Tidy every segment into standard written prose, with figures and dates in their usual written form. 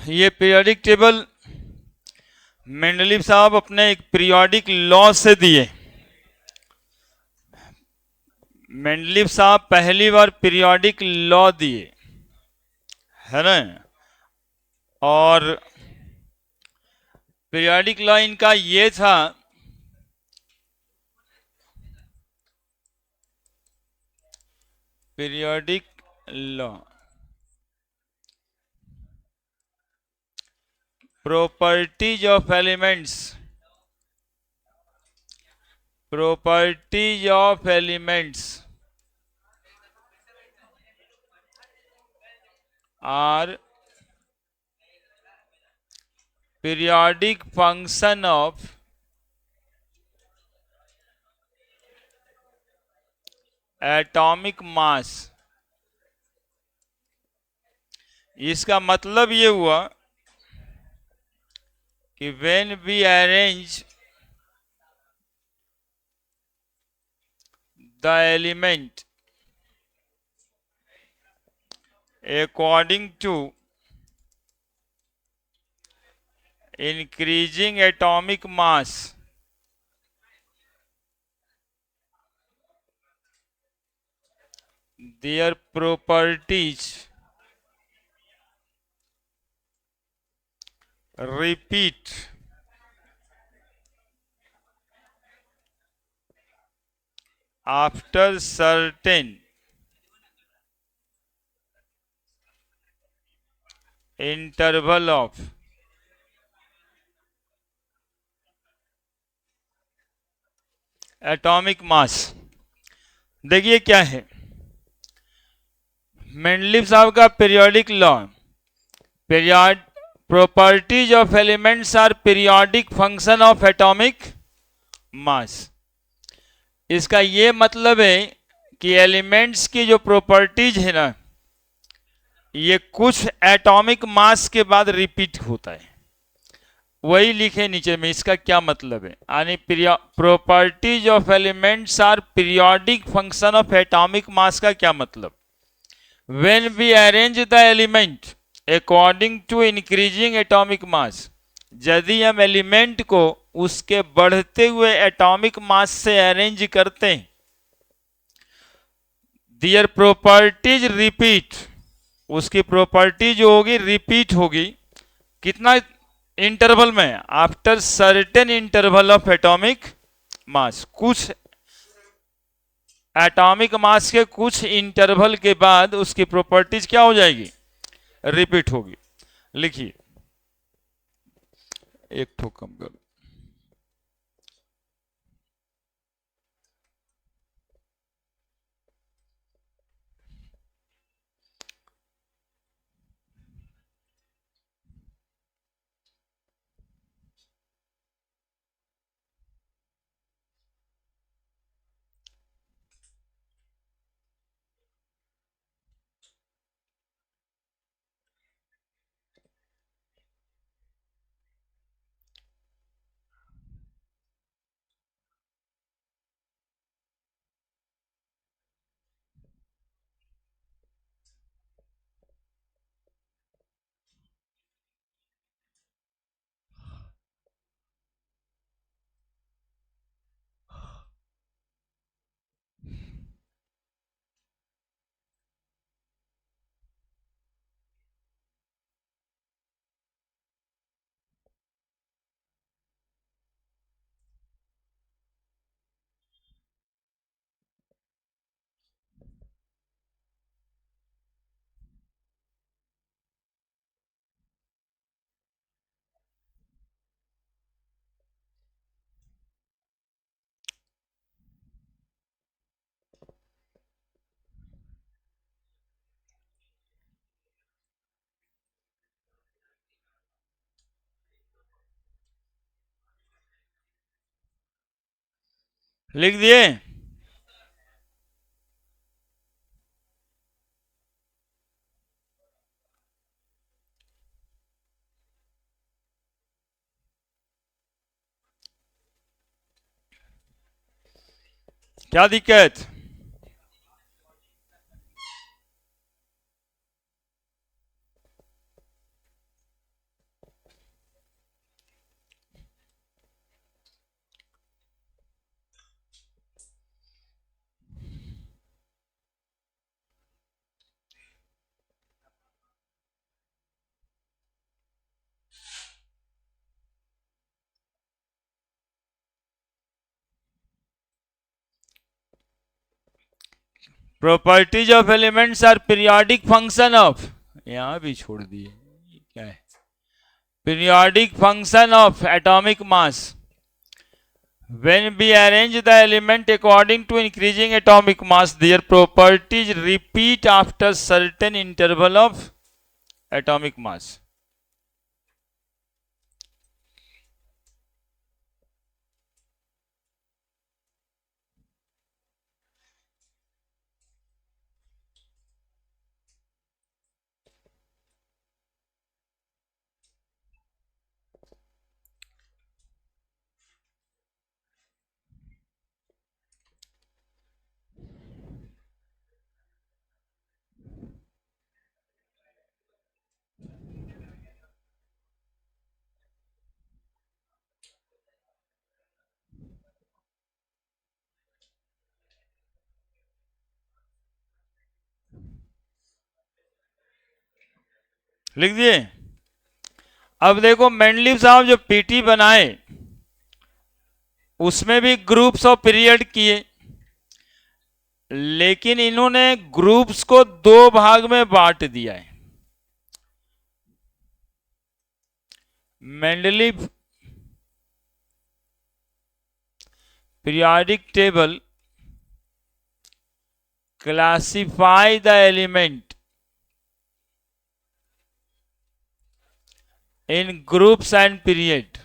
ये periodic table Mendeleev साहब अपने एक पीरियोडिक लॉ से दिए। मेंडलीव साहब पहली बार पीरियोडिक लॉ दिए, है ना। और पीरियोडिक लॉ इनका ये था, periodic law properties of elements, properties of elements are periodic function of atomic mass। इसका मतलब ये हुआ कि when we arrange the element according to increasing atomic mass, their properties repeat after certain interval of atomic mass. देखिए क्या है Mendeleev साहब का periodic law, periodic properties of elements are periodic function of atomic mass. इसका ये मतलब है कि एलिमेंट्स की जो प्रॉपर्टीज है ना, ये कुछ एटॉमिक मास के बाद रिपीट होता है। वही लिखे नीचे में, इसका क्या मतलब है, यानी properties of elements are periodic function of atomic mass का क्या मतलब। When we arrange the element according to increasing atomic mass, यदि हम एलिमेंट को उसके बढ़ते हुए एटॉमिक मास से अरेंज करते हैं, दियर प्रॉपर्टीज रिपीट, उसकी प्रॉपर्टी जो होगी रिपीट होगी। कितना इंटरवल में, after certain interval of atomic मास, कुछ एटॉमिक मास के कुछ इंटरवल के बाद उसकी प्रॉपर्टीज क्या हो जाएगी, रिपीट होगी। लिखिए एक ठोक कम कर, लिख दिए। क्या दिक्कत, properties of elements are periodic function of, यहां भी छोड़ दिए, क्या है, periodic function of atomic mass when we arrange the element according to increasing atomic mass, their properties repeat after certain interval of atomic mass. लिख दिए। अब देखो मेंडलीव साहब जो पीटी बनाए उसमें भी ग्रुप्स ऑफ पीरियड किए, लेकिन इन्होंने ग्रुप्स को दो भाग में बांट दिया है। Mendeleev periodic table classify the element in groups and period.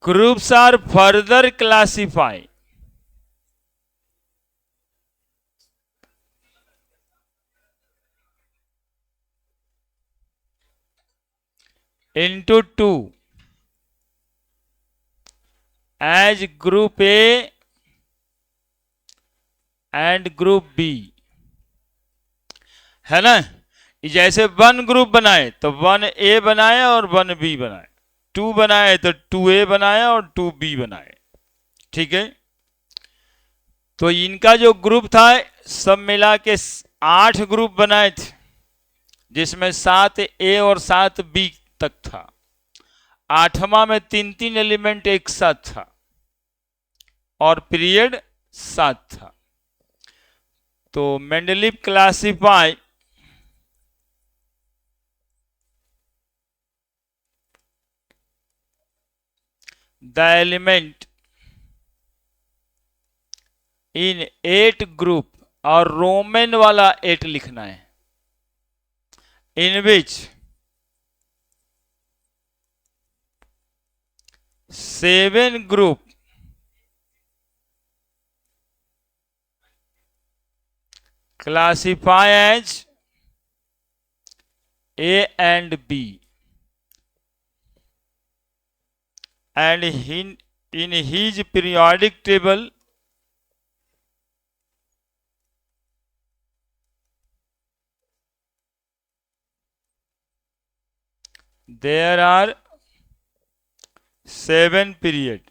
Groups are further classified into two as group A and group B, है ना। जैसे वन ग्रुप बनाए तो वन ए बनाए और वन बी बनाए, टू बनाए तो टू ए बनाया और टू बी बनाए, ठीक है। तो इनका जो ग्रुप था सब मिला के 8 ग्रुप बनाए थे, जिसमें 7 ए और 7 बी तक था। 8वां में 3-3 एलिमेंट एक साथ था और पीरियड 7 था। तो Mendeleev classify the element in 8 group, और रोमन वाला 8 लिखना है, इन विच 7 group classify as A and B, and in his periodic table there are 7 period,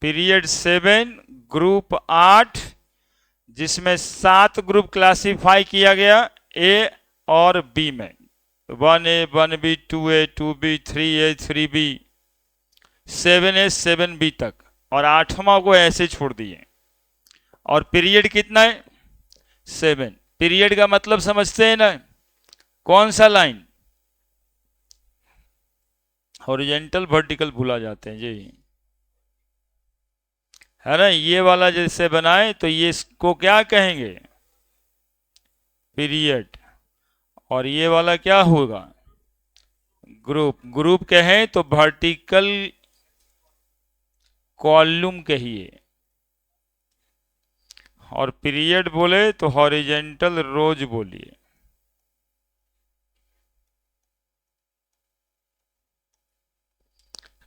period 7 group 8, जिसमें 7 ग्रुप क्लासिफाई किया गया ए और बी में, 1A 1B 2A 2B 3A 3B 7A 7B तक, और 8वां को ऐसे छोड़ दिए। और पीरियड कितना है 7। पीरियड का मतलब समझते हैं ना, कौन सा लाइन, हॉरिजॉन्टल वर्टिकल भूला जाते हैं जी, है ना। ये वाला जैसे बनाए तो ये इसको क्या कहेंगे, पीरियड, और ये वाला क्या होगा, ग्रुप। ग्रुप कहें तो वर्टिकल कॉलम कहिए, और पीरियड बोले तो हॉरिजॉन्टल रोज बोलिए।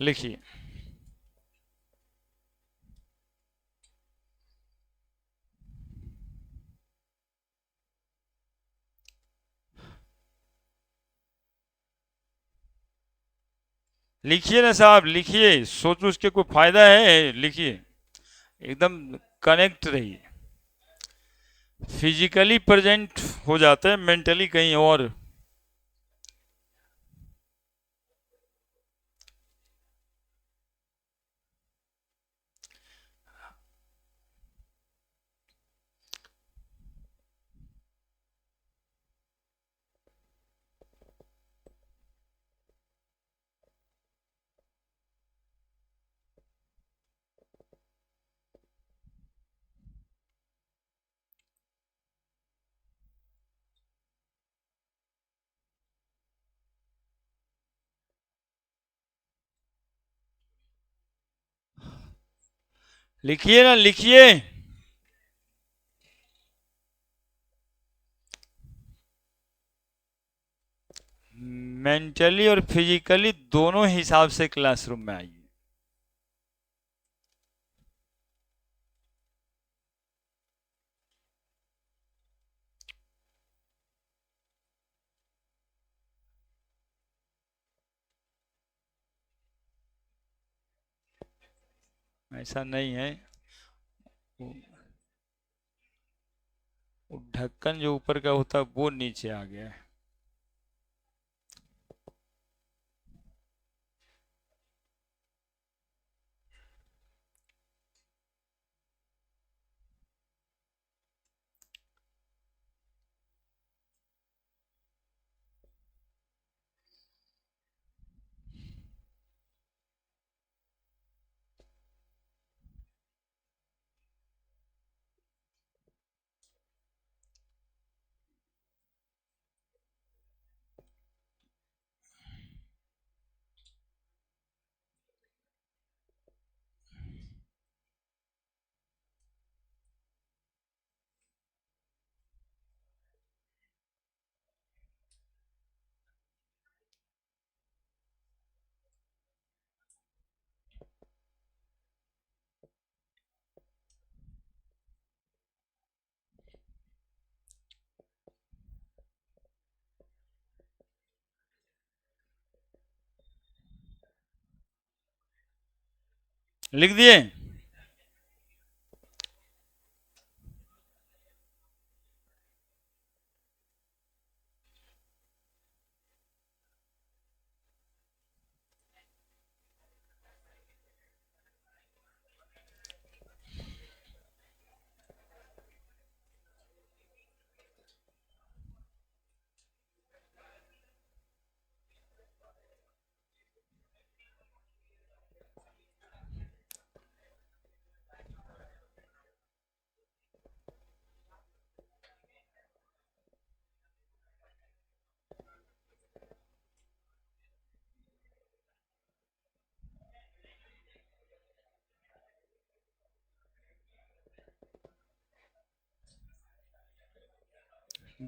लिखिए, लिखिए ना साहब, लिखिए, सोचो उसके कोई फायदा है, लिखिए, एकदम कनेक्ट रहिए। फिजिकली प्रेजेंट हो जाते हैं, मेंटली कहीं और। लिखिए ना, लिखिए। मेंटली और फिजिकली दोनों हिसाब से क्लासरूम में आइए। ऐसा नहीं है, वो वो ढक्कन जो ऊपर का होता है वो नीचे आ गया है। लिख दिए।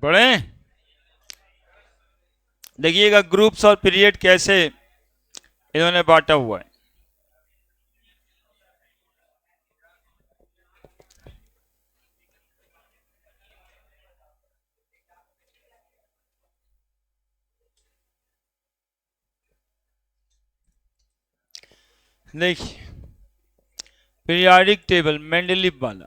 बड़े देखिएगा ग्रुप्स और पीरियड कैसे इन्होंने बांटा हुआ है। देखिए पीरियाडिक टेबल मेंडलीव वाला,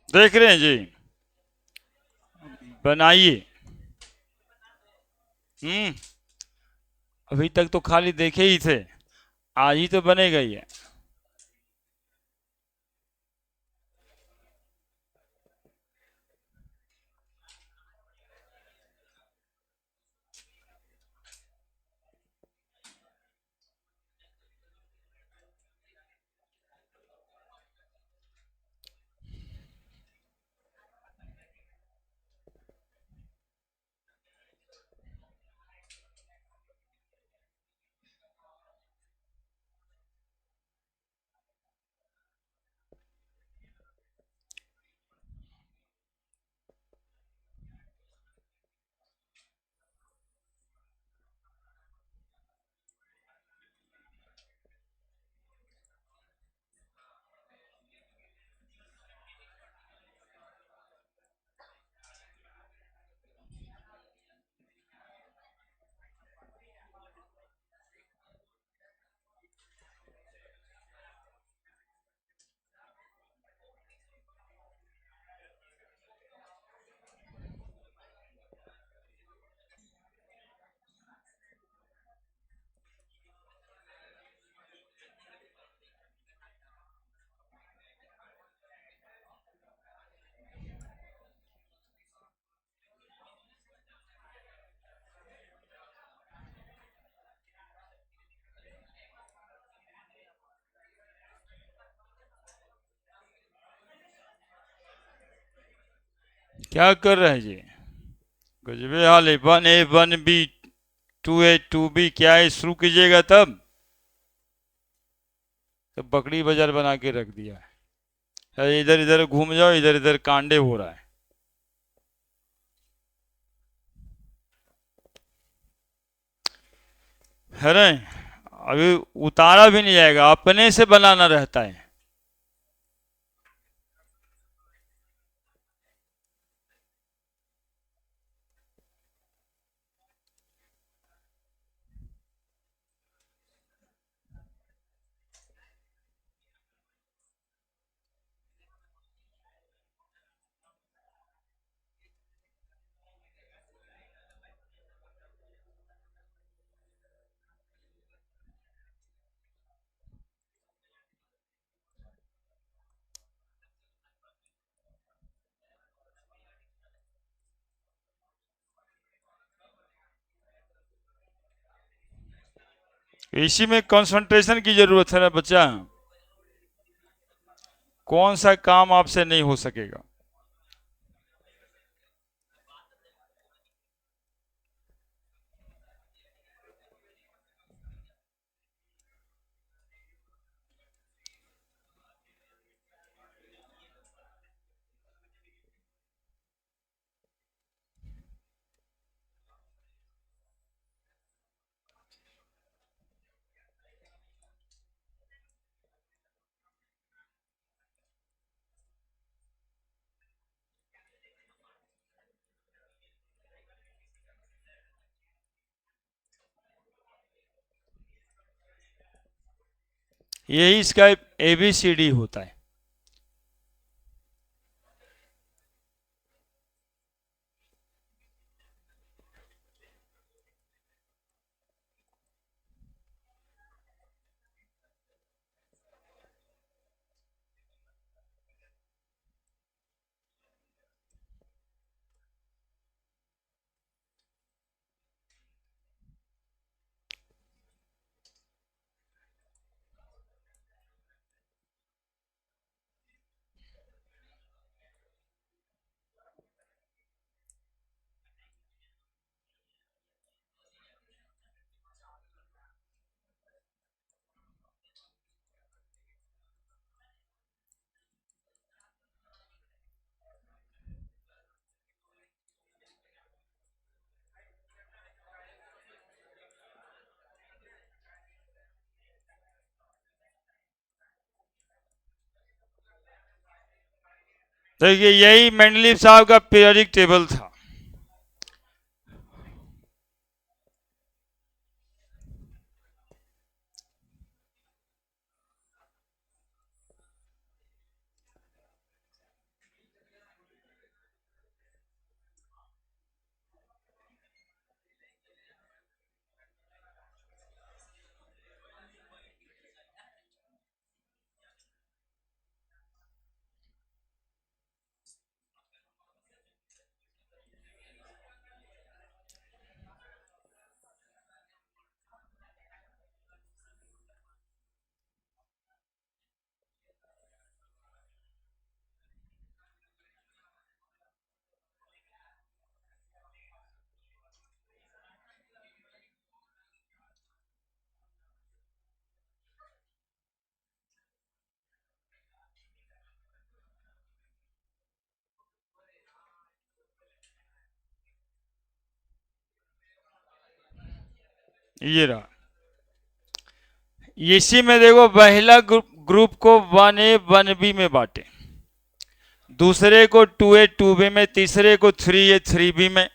देख रहे हैं जी, बनाइए। हम्म। अभी तक तो खाली देखे ही थे, आज ही तो बनेगा ही है। क्या कर रहे हैं जी? गजबे हाल है। 1A 1B 2A 2B क्या है, शुरू कीजिएगा तब। तो बकरी बाजार बना के रख दिया है। अरे इधर इधर घूम जाओ, इधर इधर कांडे हो रहा है ना। अभी उतारा भी नहीं जाएगा, अपने से बनाना रहता है। इसी में कंसंट्रेशन की जरूरत है ना बच्चा। कौन सा काम आपसे नहीं हो सकेगा। यही इसका ABCD होता है। देखिए यही मेंडलीव साहब का पीरियडिक टेबल था। ये रहा। इसी में देखो पहला ग्रुप को 1A 1B में बांटे, दूसरे को 2A 2B में, तीसरे को 3A 3B में,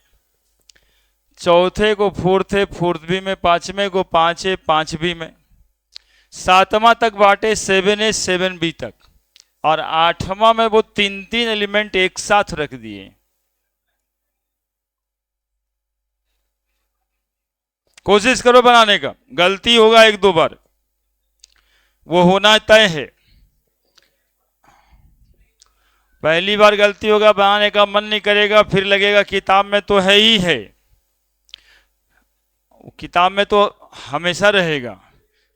चौथे को 4A 4B में, पांचवें को 5A 5B में, सातवां तक बांटे 7A 7B तक, और आठवां में वो तीन तीन एलिमेंट एक साथ रख दिए। कोशिश करो बनाने का, गलती होगा एक दो बार, वो होना तय है। पहली बार गलती होगा, बनाने का मन नहीं करेगा, फिर लगेगा किताब में तो है ही है, किताब में तो हमेशा रहेगा।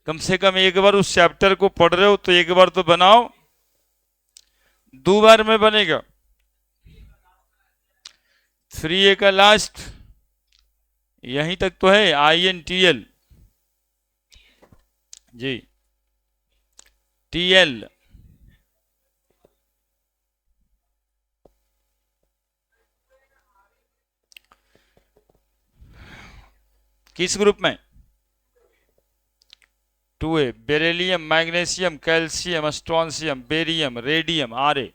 कम से कम एक बार उस चैप्टर को पढ़ रहे हो तो एक बार तो बनाओ, दो बार में बनेगा। 3A का लास्ट यहीं तक तो है, INTL जी, TL किस ग्रुप में? 2A, beryllium, magnesium, calcium, strontium, barium, radium, RA।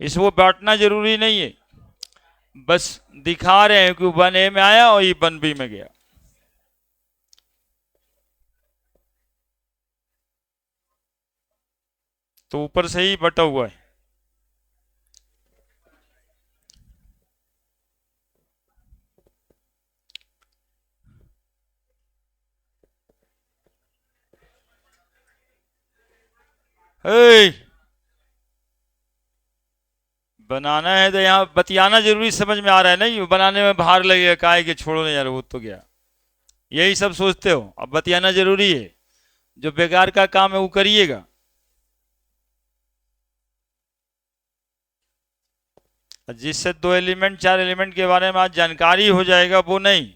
इसको बांटना जरूरी नहीं है, बस दिखा रहे हैं कि 1A में आया और ये 1B में गया। तो ऊपर से ही बटा हुआ है। बनाना है तो यहाँ बतियाना जरूरी समझ में आ रहा है, नहीं बनाने में भार लगेगा, काहे कि छोड़ो नहीं यार वो तो गया, यही सब सोचते हो। अब बतियाना जरूरी है, जो बेकार का काम है वो करिएगा। जिससे 2 एलिमेंट 4 एलिमेंट के बारे में आज जानकारी हो जाएगा वो नहीं।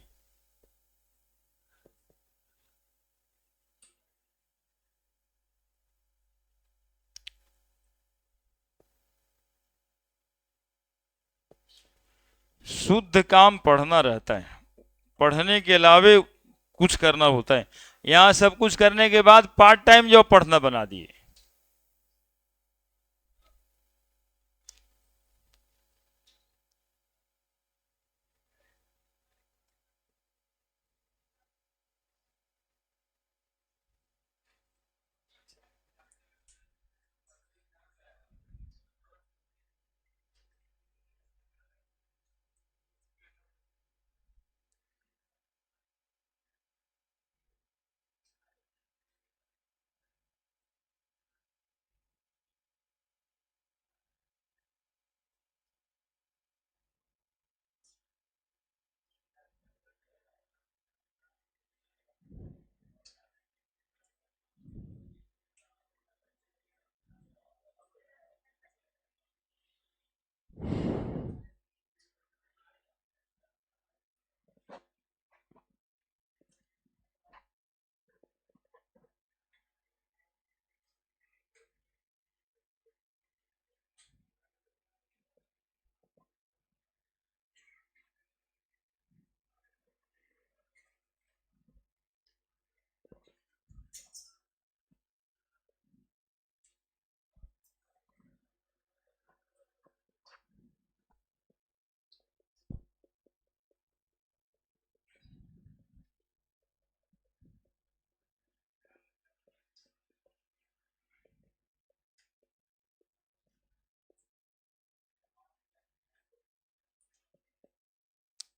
शुद्ध काम पढ़ना रहता है, पढ़ने के अलावे कुछ करना होता है। यहाँ सब कुछ करने के बाद पार्ट टाइम जॉब पढ़ना बना दिए।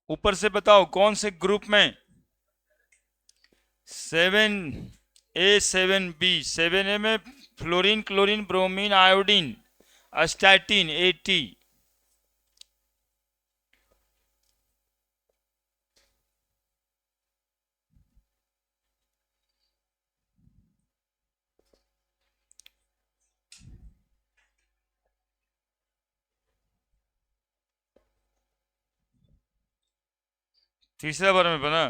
ऊपर से बताओ कौन से ग्रुप में? 7A 7B। 7A में fluorine, chlorine, bromine, iodine, astatine, AT। तीसरा बार में बना।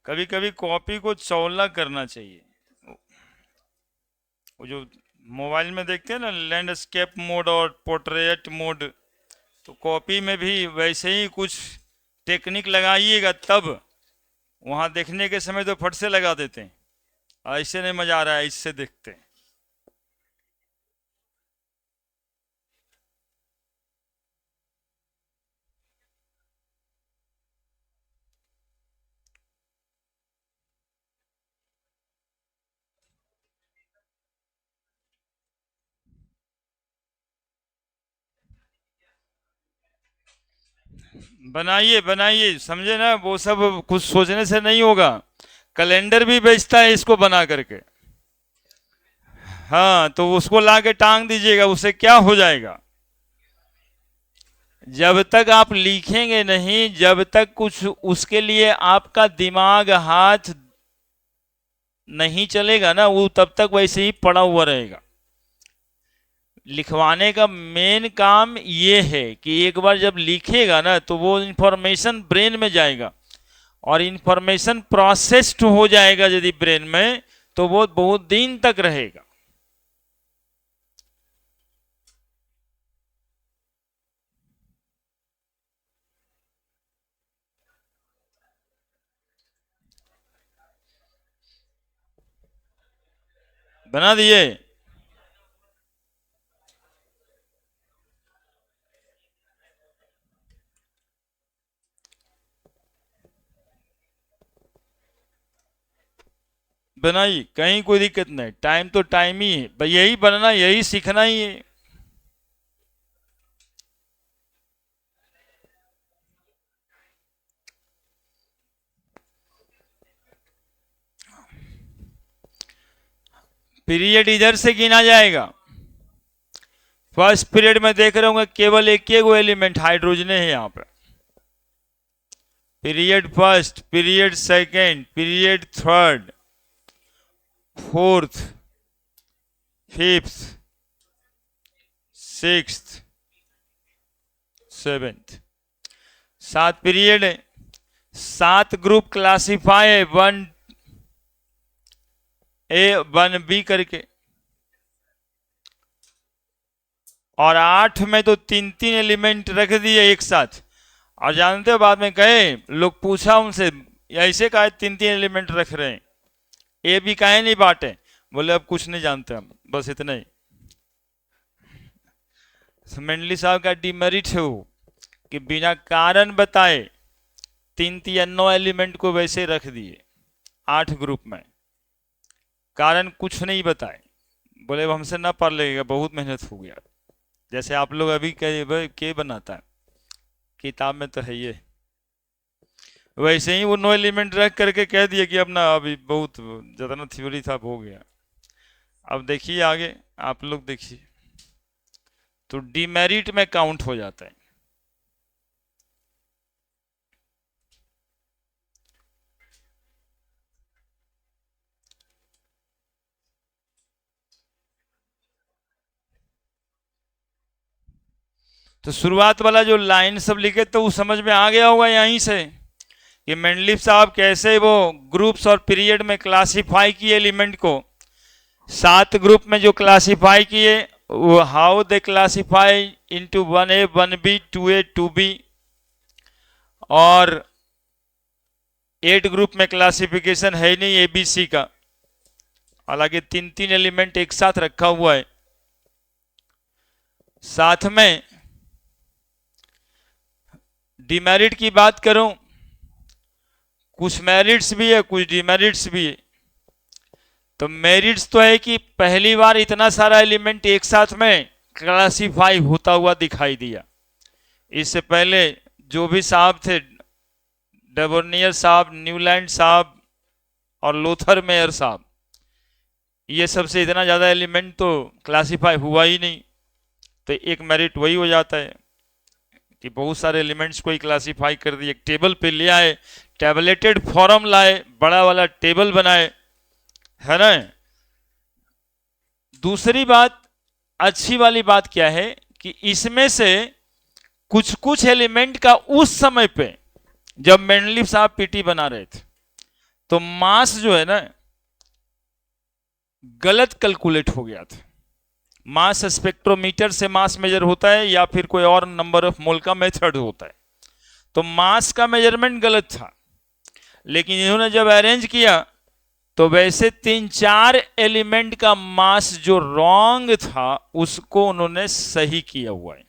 कभी कभी कॉपी को चौला करना चाहिए। वो जो मोबाइल में देखते हैं ना, लैंडस्केप मोड और पोर्ट्रेट मोड, तो कॉपी में भी वैसे ही कुछ टेक्निक लगाइएगा, तब वहां देखने के समय तो फट से लगा देते हैं। ऐसे नहीं मजा आ रहा है, इससे देखते हैं। बनाइए बनाइए, समझे ना, वो सब कुछ सोचने से नहीं होगा। कैलेंडर भी बेचता है इसको बना करके। हाँ, तो उसको ला के टांग दीजिएगा, उससे क्या हो जाएगा। जब तक आप लिखेंगे नहीं, जब तक कुछ उसके लिए आपका दिमाग हाथ नहीं चलेगा ना, वो तब तक वैसे ही पड़ा हुआ रहेगा। लिखवाने का मेन काम ये है कि एक बार जब लिखेगा ना, तो वो इंफॉर्मेशन ब्रेन में जाएगा, और इंफॉर्मेशन प्रोसेस्ड हो जाएगा यदि ब्रेन में, तो वो बहुत दिन तक रहेगा। बना दिए। बनाई, कहीं कोई दिक्कत नहीं, टाइम तो टाइम ही है भाई, यही बनना, यही सीखना ही है। पीरियड इधर से गिना जाएगा। फर्स्ट पीरियड में देख रहे होंगे केवल एक वो एलिमेंट हाइड्रोजन है यहाँ पे। Period first, period second, period third, fourth, fifth, sixth, seventh, 7 period है। 7 ग्रुप क्लासिफाई है, 1A 1B करके, और 8 में तो 3 एलिमेंट रख दिए एक साथ। और जानते हो, बाद में कहे लोग, पूछा उनसे, ऐसे काहे 3 एलिमेंट रख रहे हैं, ए भी काहे नहीं बांटे। बोले अब कुछ नहीं जानते हम, बस इतना ही। मेंडली साहब का डिमेरिट है वो, कि बिना कारण बताए 3 या 9 एलिमेंट को वैसे रख दिए 8 ग्रुप में, कारण कुछ नहीं बताए। बोले अब हमसे ना पढ़ लगेगा, बहुत मेहनत हो गया। जैसे आप लोग अभी के बनाता है, किताब में तो है ये, वैसे ही वो 9 एलिमेंट रख करके कह दिए कि अब ना, अभी बहुत जितना थ्योरी था हो गया। अब देखिए आगे, आप लोग देखिए, तो डिमेरिट में काउंट हो जाता है। तो शुरुआत वाला जो लाइन सब लिखे, तो वो समझ में आ गया होगा यहीं से, कि मेंडलीफ साहब कैसे वो ग्रुप्स और पीरियड में क्लासिफाई किए एलिमेंट को। 7 ग्रुप में जो क्लासिफाई किए, वो how they classify into 1A 1B 2A 2B, और 8 ग्रुप में क्लासिफिकेशन है नहीं ABC का, हालांकि 3 एलिमेंट एक साथ रखा हुआ है। साथ में डिमेरिट की बात करूं, कुछ मेरिट्स भी है, कुछ डिमेरिट्स भी है। तो मेरिट्स तो है कि पहली बार इतना सारा एलिमेंट एक साथ में क्लासिफाई होता हुआ दिखाई दिया। इससे पहले जो भी साहब थे, डेबोर्नियर साहब, न्यूलैंड साहब और लोथर मेयर साहब, ये सबसे इतना ज़्यादा एलिमेंट तो क्लासिफाई हुआ ही नहीं। तो एक मेरिट वही हो जाता है कि बहुत सारे एलिमेंट्स को ही क्लासिफाई कर दिए, एक टेबल पे ले आए, टैबलेटेड फॉर्म लाए, बड़ा वाला टेबल बनाए, है ना। दूसरी बात, अच्छी वाली बात क्या है कि इसमें से कुछ कुछ एलिमेंट का उस समय पे जब मेंडलीव साहब पीटी बना रहे थे तो मास जो है ना गलत कैलकुलेट हो गया था। मास स्पेक्ट्रोमीटर से मास मेजर होता है या फिर कोई और नंबर ऑफ मोल का मेथड होता है, तो मास का मेजरमेंट गलत था। लेकिन इन्होंने जब अरेंज किया तो वैसे 3-4 एलिमेंट का मास जो रॉन्ग था उसको उन्होंने सही किया हुआ है।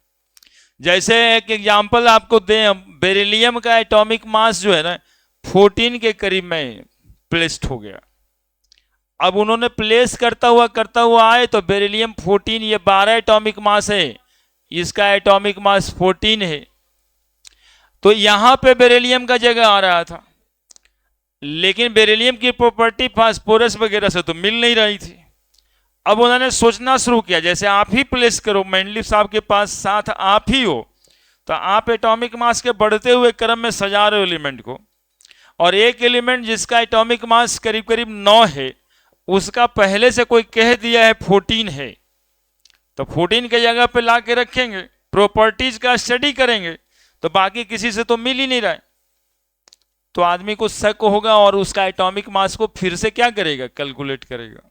जैसे एक एग्जांपल आपको दें, बेरिलियम का एटॉमिक मास जो है ना 14 के करीब में प्लेस्ड हो गया। अब उन्होंने प्लेस करता हुआ आए तो बेरिलियम 14, ये 12 एटॉमिक मास है, इसका एटॉमिक मास 14 है, तो यहां पे बेरिलियम का जगह आ रहा था। लेकिन बेरिलियम की प्रॉपर्टी फास्फोरस वगैरह से तो मिल नहीं रही थी। अब उन्होंने सोचना शुरू किया, जैसे आप ही प्लेस करो, मेंडलीव साहब के पास साथ आप ही हो, तो आप एटॉमिक मास के बढ़ते हुए क्रम में सजा रहे हो एलिमेंट को, और एक एलिमेंट जिसका एटॉमिक मास करीब करीब 9 है उसका पहले से कोई कह दिया है 14 है, तो 14 के जगह पे ला के रखेंगे, प्रॉपर्टीज का स्टडी करेंगे, तो बाकी किसी से तो मिल ही नहीं रहा है, तो आदमी को शक होगा और उसका एटॉमिक मास को फिर से क्या करेगा, कैलकुलेट करेगा।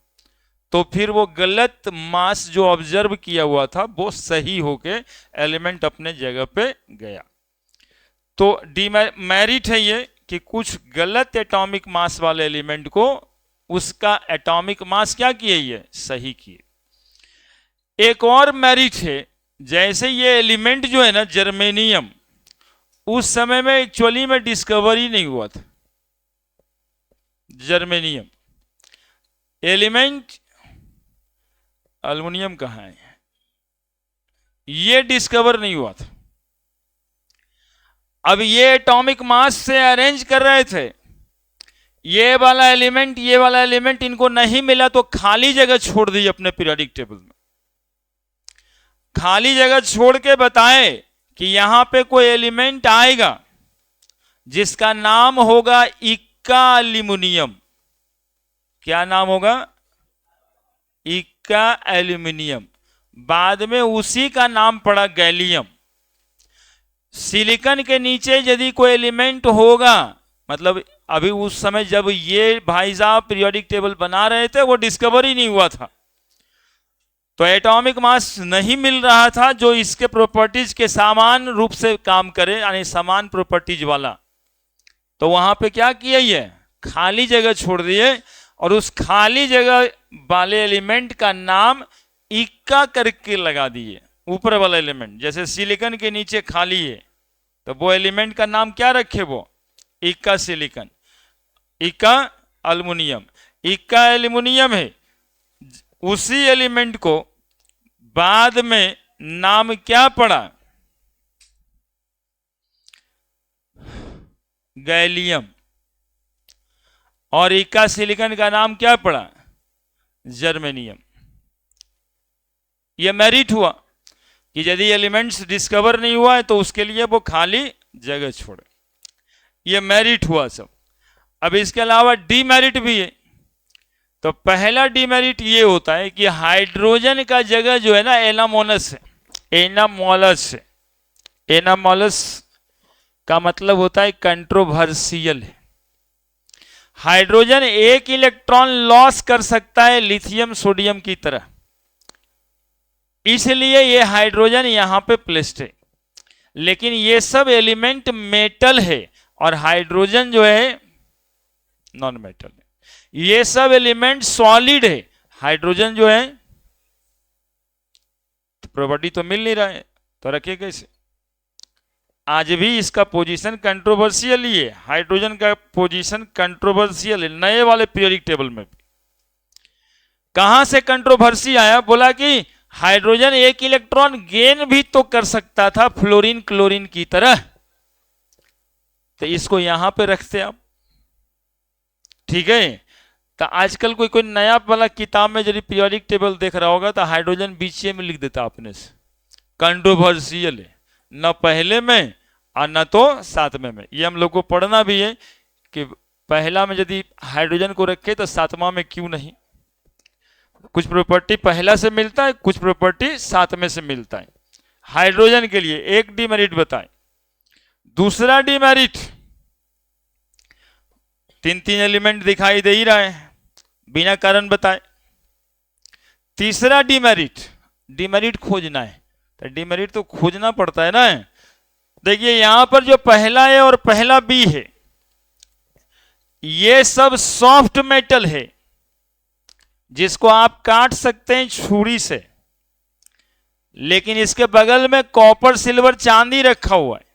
तो फिर वो गलत मास जो ऑब्जर्व किया हुआ था वो सही होके एलिमेंट अपने जगह पे गया। तो डीमेरिट है ये कि कुछ गलत एटॉमिक मास वाले एलिमेंट को उसका एटॉमिक मास क्या किए, ये सही किए। एक और मेरिट है, जैसे ये एलिमेंट जो है ना जर्मेनियम, उस समय में एक्चुअली में डिस्कवरी नहीं हुआ था। जर्मेनियम एलिमेंट, एल्युमिनियम कहाँ है, ये डिस्कवर नहीं हुआ था। अब ये एटॉमिक मास से अरेंज कर रहे थे, ये वाला एलिमेंट इनको नहीं मिला तो खाली जगह छोड़ दी अपने पीरियोडिक टेबल में। खाली जगह छोड़ के बताए कि यहां पे कोई एलिमेंट आएगा जिसका नाम होगा इक्का एल्यूमिनियम। क्या नाम होगा, इक्का एल्यूमिनियम। बाद में उसी का नाम पड़ा गैलियम। सिलिकॉन के नीचे यदि कोई एलिमेंट होगा, मतलब अभी उस समय जब ये भाई साहब पीरियोडिक टेबल बना रहे थे वो डिस्कवरी नहीं हुआ था, तो एटॉमिक मास नहीं मिल रहा था जो इसके प्रॉपर्टीज के समान रूप से काम करे, यानी समान प्रॉपर्टीज वाला। तो वहां पे क्या किया, ये खाली जगह छोड़ दिए और उस खाली जगह वाले एलिमेंट का नाम इक्का करके लगा दिए। ऊपर वाला एलिमेंट जैसे सिलिकॉन के नीचे खाली है तो वो एलिमेंट का नाम क्या रखे, वो इक्का सिलिकॉन, इक्का एल्युमिनियम। इक्का एल्युमिनियम है, उसी एलिमेंट को बाद में नाम क्या पड़ा, गैलियम, और इक्का सिलिकॉन का नाम क्या पड़ा, जर्मेनियम। यह मेरिट हुआ कि यदि एलिमेंट्स डिस्कवर नहीं हुआ है तो उसके लिए वो खाली जगह छोड़े, यह मेरिट हुआ सब। अब इसके अलावा डीमेरिट भी है। तो पहला डीमेरिट ये होता है कि हाइड्रोजन का जगह जो है ना एनामोनस है, एनामोलस है। एनामोलस का मतलब होता है कंट्रोवर्शियल है। हाइड्रोजन एक इलेक्ट्रॉन लॉस कर सकता है लिथियम सोडियम की तरह, इसलिए ये हाइड्रोजन यहां पे प्लेस्ड है। लेकिन ये सब एलिमेंट मेटल है और हाइड्रोजन जो है नॉन मेटल है। ये सब एलिमेंट सॉलिड है, हाइड्रोजन जो है तो प्रॉपर्टी तो मिल नहीं रहा है, तो रखे कैसे। आज भी इसका पोजीशन कंट्रोवर्शियल ही है, हाइड्रोजन का पोजीशन कंट्रोवर्शियल है नए वाले पीरियोडिक टेबल में भी। कहां से कंट्रोवर्सी आया, बोला कि हाइड्रोजन एक इलेक्ट्रॉन गेन भी तो कर सकता था फ्लोरीन क्लोरीन की तरह, तो इसको यहां पे रखते आप, ठीक है। तो आजकल कोई नया वाला किताब में यदि पीरियोडिक टेबल देख रहा होगा तो हाइड्रोजन बीच में लिख देता अपने से, कंट्रोवर्शियल है, न पहले में और न तो सातवें में। ये हम लोग को पढ़ना भी है कि पहला में यदि हाइड्रोजन को रखे तो सातवां में क्यों नहीं। कुछ प्रॉपर्टी पहला से मिलता है, कुछ प्रॉपर्टी सातवें से मिलता है। हाइड्रोजन के लिए एक डिमेरिट बताएं। दूसरा डिमेरिट, तीन तीन एलिमेंट दिखाई दे ही रहे हैं, बिना कारण बताए। तीसरा डिमेरिट, डिमेरिट खोजना है, तो डिमेरिट तो खोजना पड़ता है ना। देखिए यहां पर जो पहला ए और पहला बी है, ये सब सॉफ्ट मेटल है जिसको आप काट सकते हैं छुरी से, लेकिन इसके बगल में कॉपर सिल्वर चांदी रखा हुआ है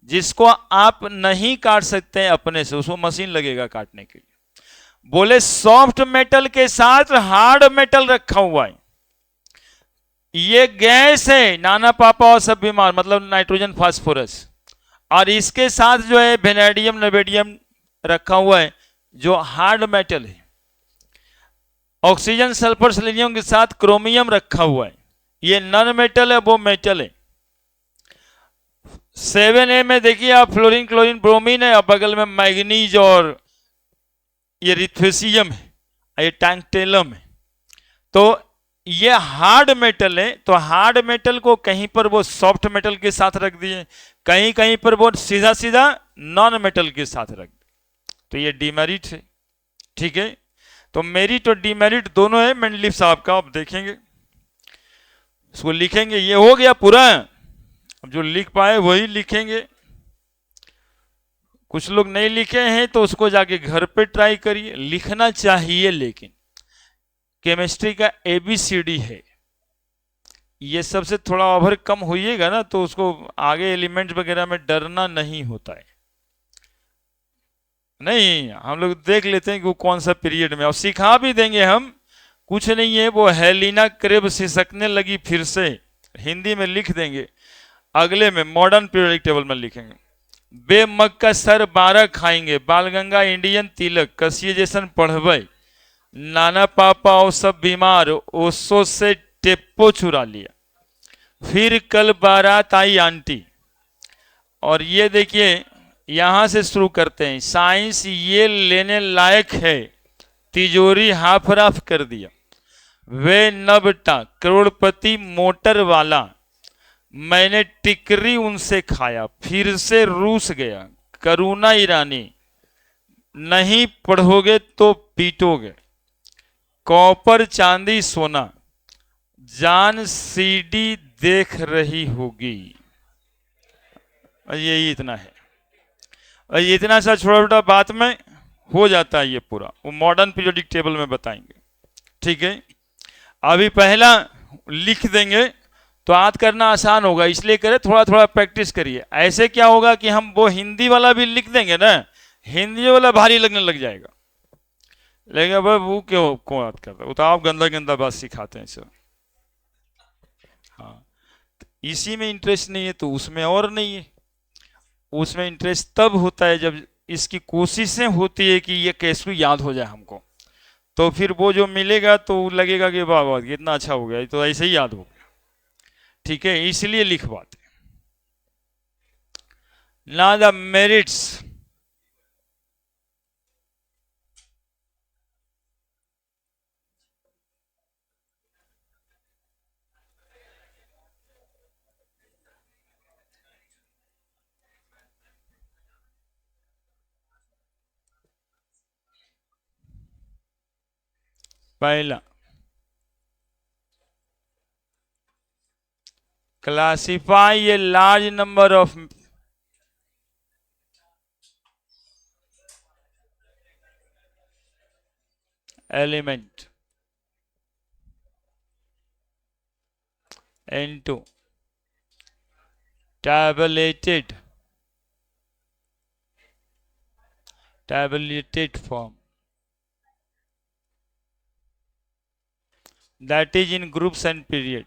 जिसको आप नहीं काट सकते हैं अपने से, उसको मशीन लगेगा काटने के लिए। बोले सॉफ्ट मेटल के साथ हार्ड मेटल रखा हुआ है, ये गैस है नाना पापा और सब बीमार, मतलब नाइट्रोजन फास्फोरस, और इसके साथ जो है वेनेडियम नेवेडियम रखा हुआ है जो हार्ड मेटल है। ऑक्सीजन सल्फर सेलेनियम के साथ क्रोमियम रखा हुआ है, ये नॉन मेटल है, वो मेटल है। 7A में देखिए आप फ्लोरीन क्लोरीन ब्रोमीन है, और बगल में मैग्नीज और ये रिथेशियम है, ये टैंटेलम है। तो ये हार्ड मेटल है, तो हार्ड मेटल को कहीं पर वो सॉफ्ट मेटल के साथ रख दिए, कहीं कहीं पर वो सीधा सीधा नॉन मेटल के साथ रख दिए, तो ये डिमेरिट है। ठीक है, तो मेरिट और डिमेरिट दोनों है मेंडलीफ साहब का, आप देखेंगे इसको लिखेंगे। ये हो गया पूरा, अब जो लिख पाए वही लिखेंगे, कुछ लोग नहीं लिखे हैं तो उसको जाके घर पे ट्राई करिए, लिखना चाहिए। लेकिन केमिस्ट्री का ABCD है, ये सबसे थोड़ा ओवर कम होइएगा ना तो उसको आगे एलिमेंट वगैरह में डरना नहीं होता है। नहीं, हम लोग देख लेते हैं कि वो कौन सा पीरियड में, और सिखा भी देंगे हम, कुछ नहीं है। वो हेलिना क्रेब सिसकने लगी फिर से, हिंदी में लिख देंगे, अगले में मॉडर्न पीरियोडिक टेबल में लिखेंगे। बेमग का सर 12 खाएंगे, बालगंगा इंडियन तिलक कसिए जैसन पढ़बे, नाना पापा और सब बीमार, ओसो से टेप्पो चुरा लिया, फिर कल बारात आई आंटी। और ये देखिए यहां से शुरू करते हैं, साइंस ये लेने लायक है, तिजोरी हाफ राफ कर दिया, वे नबटा करोड़पति मोटर वाला, मैंने टिकरी उनसे खाया, फिर से रूस गया, करुणा ईरानी, नहीं पढ़ोगे तो पीटोगे, कॉपर चांदी सोना, जान CD देख रही होगी। यही इतना है, और ये इतना सा छोटा छोटा बात में हो जाता है ये पूरा, वो मॉडर्न पीरियोडिक टेबल में बताएंगे। ठीक है, अभी पहला लिख देंगे तो याद करना आसान होगा, इसलिए करें थोड़ा थोड़ा प्रैक्टिस करिए। ऐसे क्या होगा कि हम वो हिंदी वाला भी लिख देंगे ना, हिंदी वाला भारी लगने लग जाएगा, लेकिन भाई वो क्यों कौन याद करता है, वो तो आप गंदा गंदा बात सिखाते हैं सर। हाँ, इसी में इंटरेस्ट नहीं है तो उसमें और नहीं है। उसमें इंटरेस्ट तब होता है जब इसकी कोशिशें होती है कि ये कैसे याद हो जाए हमको, तो फिर वो जो मिलेगा तो लगेगा कि वाह वाह कितना अच्छा हो गया, तो ऐसे ही याद हो गया। ठीक है, इसलिए लिखवाते। ना द मेरिट्स, पहला classify a large number of element into tabulated form, that is in groups and period.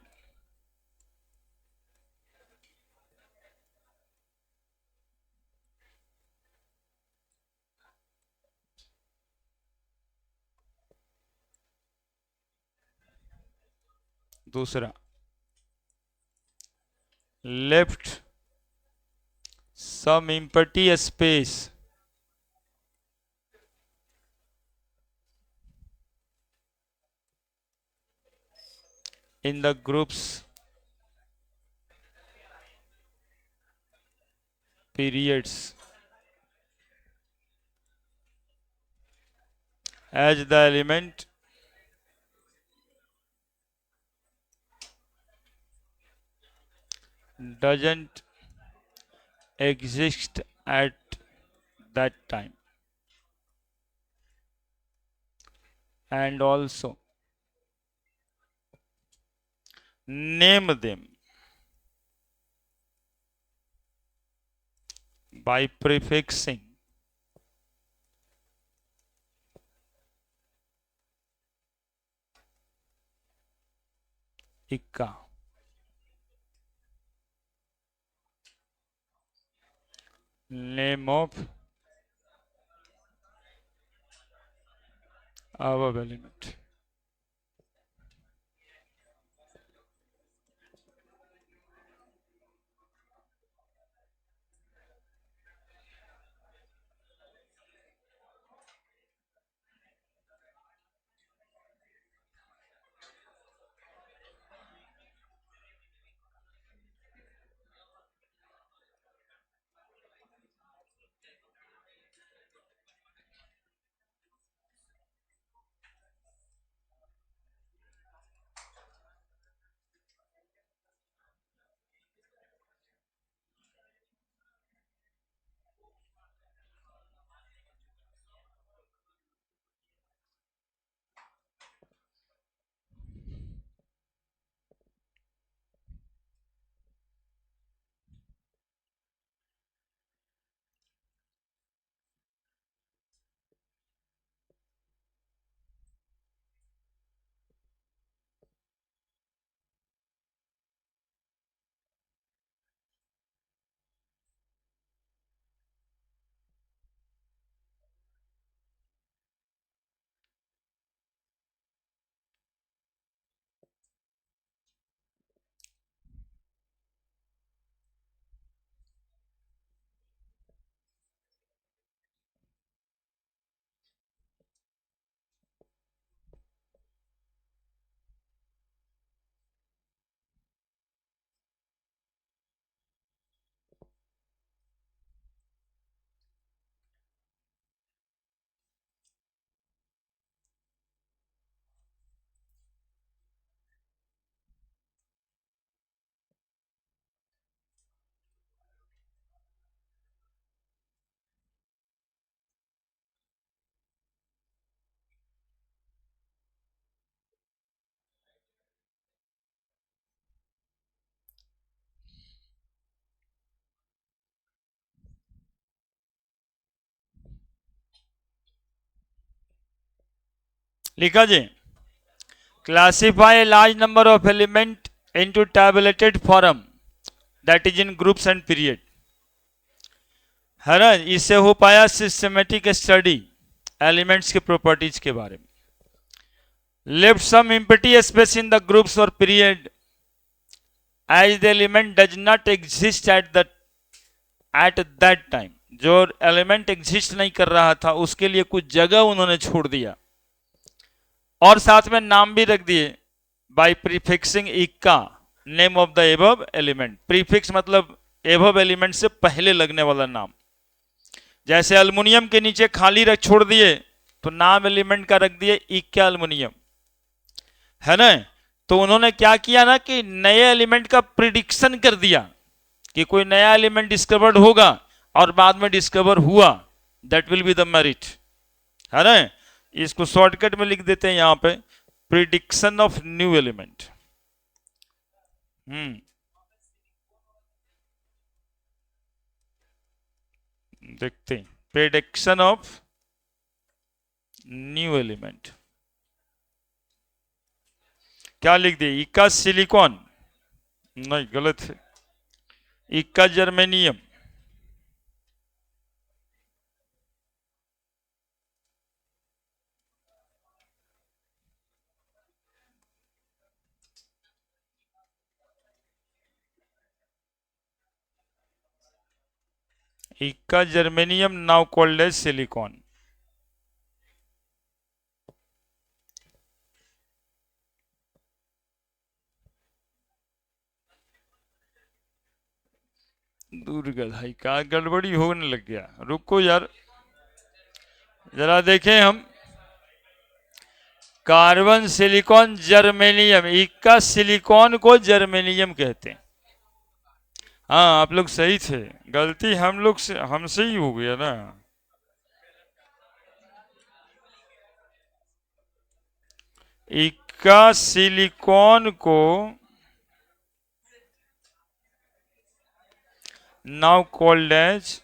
दूसरा left some empty space in the groups periods as the element doesn't exist at that time, and also name them by prefixing ikka. Name of above element. लिखा जी, classify a large number of element into tabulated form that is in groups and period. है ना, इससे हो पाया systematic study elements के properties के बारे में. Left some empty space in the groups और period as the element does not exist at that time. जो एलिमेंट एग्जिस्ट नहीं कर रहा था उसके लिए कुछ जगह उन्होंने छोड़ दिया और साथ में नाम भी रख दिए बाय प्रीफिक्सिंग इक्का name of the above element. Prefix मतलब एबव एलिमेंट से पहले लगने वाला नाम. जैसे अल्युमिनियम के नीचे खाली रख छोड़ दिए तो नाम एलिमेंट का रख दिए इक्का अल्युमिनियम, है ना. तो उन्होंने क्या किया ना कि नए एलिमेंट का प्रिडिक्शन कर दिया कि कोई नया एलिमेंट डिस्कवर्ड होगा और बाद में डिस्कवर हुआ, that will be the merit, है ना. इसको शॉर्टकट में लिख देते हैं यहां पे, प्रिडिक्शन ऑफ न्यू एलिमेंट. देखते हैं प्रिडिक्शन ऑफ न्यू एलिमेंट. क्या लिख दिए, इक्का सिलिकॉन, नहीं गलत है, eka germanium, eka germanium now called as silicon. दूर गधाई का गड़बड़ी होने लग गया, रुको यार जरा देखें हम। कार्बन, सिलिकॉन, जर्मेनियम, इक्का सिलिकॉन को जर्मेनियम कहते हैं। हाँ आप लोग सही थे, गलती हम लोग से, हमसे ही हो गया ना। इक्का सिलिकॉन को नाउ कॉल्ड एज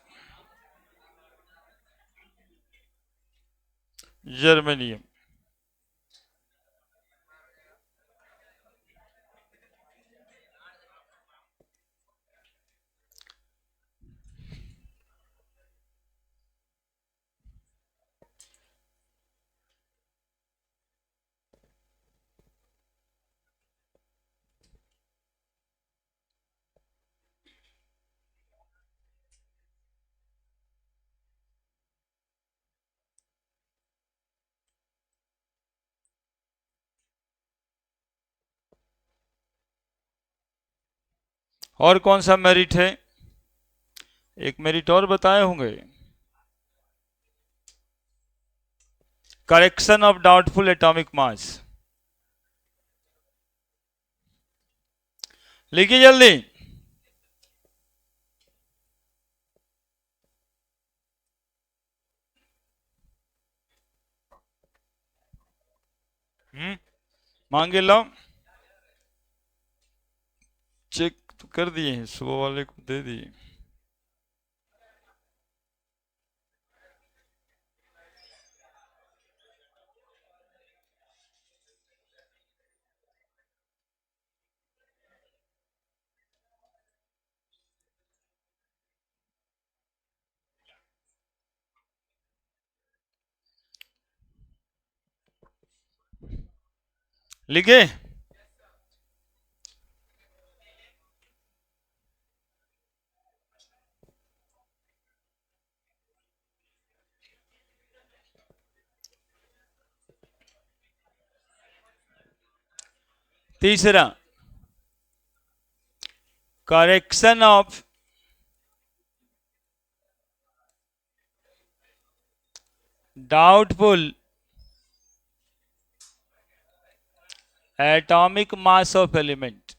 जर्मेनियम। और कौन सा मेरिट है? एक मेरिट और बताए होंगे, correction of doubtful atomic mass. लिखिए जल्दी। मांगे लो, चेक तो कर दिए हैं, सुबह वाले को दे दिए। लिखे? तीसरा, correction of doubtful atomic mass of element.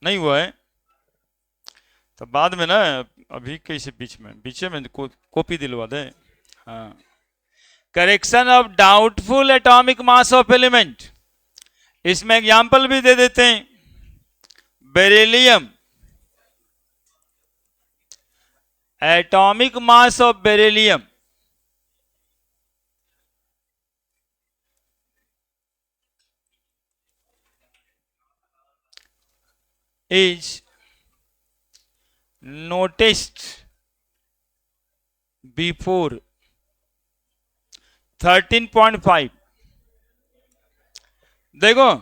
नहीं हुआ है तो बाद में ना, अभी कैसे बीच में कॉपी दिलवा दे। हाँ, correction of doubtful atomic mass of element, इसमें एग्जांपल भी दे देते हैं। Beryllium, atomic mass of beryllium is noticed before 13.5। देखो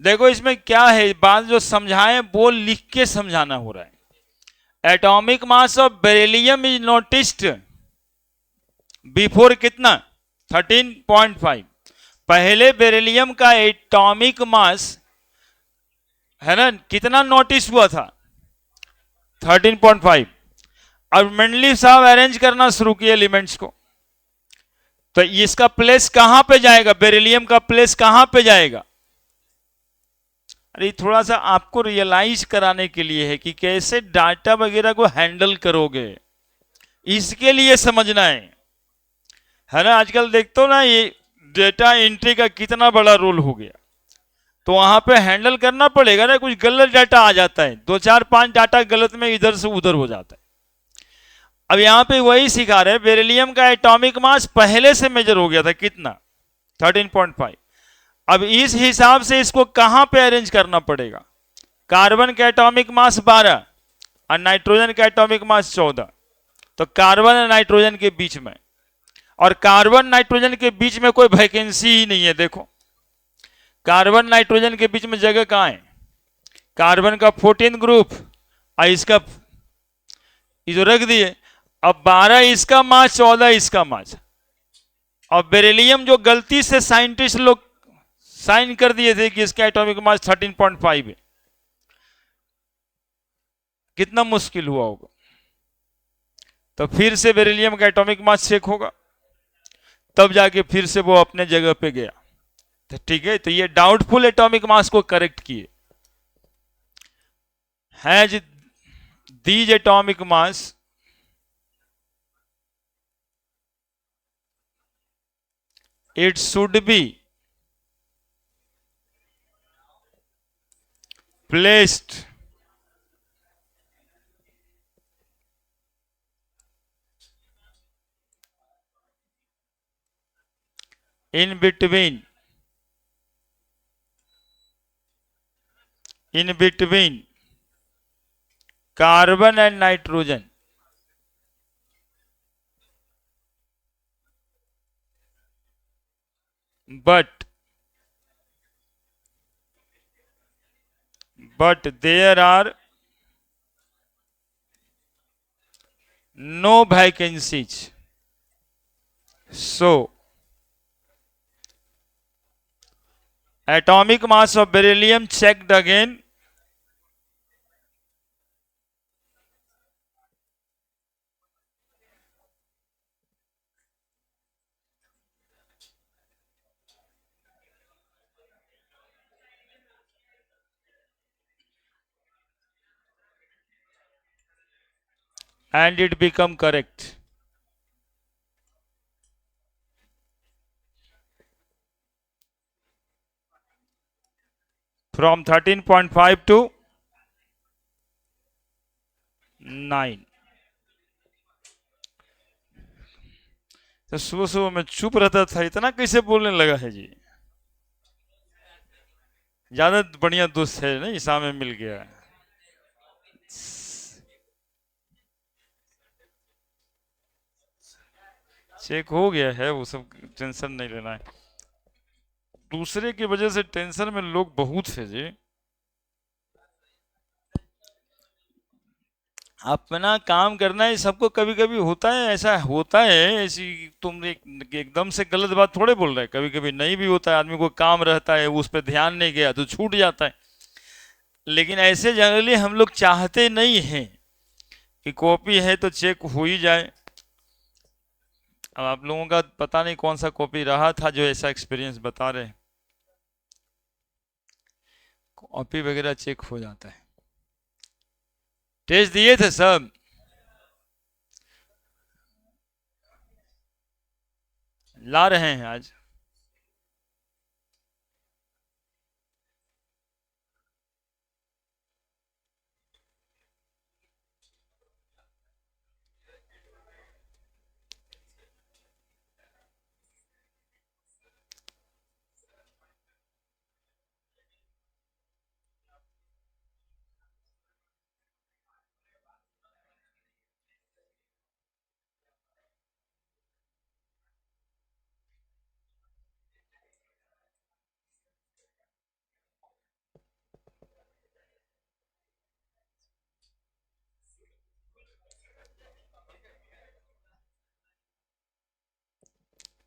देखो इसमें क्या है, बात जो समझाएं वो लिख के समझाना हो रहा है। Atomic mass of beryllium is noticed before कितना? 13.5। पहले बेरिलियम का एटॉमिक मास है ना कितना नोटिस हुआ था? 13.5। अब मेंडलीव साहब अरेंज करना शुरू किए एलिमेंट्स को, तो इसका प्लेस कहां पे जाएगा? बेरिलियम का प्लेस कहां पे जाएगा? अरे थोड़ा सा आपको रियलाइज कराने के लिए है कि कैसे डाटा वगैरह को हैंडल करोगे, इसके लिए समझना है ना। आजकल देखते हो ना, ये डेटा एंट्री का कितना बड़ा रोल हो गया, तो वहां पे हैंडल करना पड़ेगा ना। कुछ गलत डाटा आ जाता है, 2 4 5 डाटा गलत में इधर से उधर हो जाता है। अब यहां पे वही सिखा रहे हैं, बेरिलियम का एटॉमिक मास पहले से मेजर हो गया था कितना? 13.5। अब इस हिसाब से इसको कहां पे अरेंज करना पड़ेगा? कार्बन का एटॉमिक मास 12 और नाइट्रोजन का एटॉमिक मास 14, तो कार्बन और नाइट्रोजन के बीच में, और कार्बन नाइट्रोजन के बीच में कोई वैकेंसी ही नहीं है। देखो कार्बन नाइट्रोजन के बीच में जगह कहां है? कार्बन का 14 ग्रुप और इसका जो रख दिए। अब 12 इसका मास, 14 इसका मास। और बेरिलियम जो गलती से साइंटिस्ट लोग साइन कर दिए थे कि इसका एटॉमिक मास 13.5 है। कितना मुश्किल हुआ होगा। तो फिर से बेरिलियम का एटॉमिक मास चेक होगा, तब जाके फिर से वो अपने जगह पे गया। तो ठीक है, तो ये डाउटफुल एटॉमिक मास को करेक्ट किए। Has these atomic mass it should be placed in between carbon and nitrogen, but there are no vacancies, so atomic mass of beryllium checked again and it become correct. From 13.5 to 9। तो सुबह सुबह में चुप रहता था, इतना कैसे बोलने लगा है जी। ज्यादा बढ़िया दोस्त है ना, ईसा में मिल गया। चेक हो गया है, वो सब टेंशन नहीं लेना है। दूसरे की वजह से टेंशन में लोग बहुत है जी। अपना काम करना है, सबको कभी कभी होता है, ऐसा होता है। ऐसी तुम एकदम से गलत बात थोड़े बोल रहे, कभी कभी नहीं भी होता है। आदमी को काम रहता है, उस पर ध्यान नहीं गया तो छूट जाता है। लेकिन ऐसे जनरली हम लोग चाहते नहीं हैं कि कॉपी है तो चेक हो ही जाए। अब आप लोगों का पता नहीं कौन सा कॉपी रहा था जो ऐसा एक्सपीरियंस बता रहे हैं। कॉपी वगैरह चेक हो जाता है। टेस्ट दिए थे सब, ला रहे हैं आज।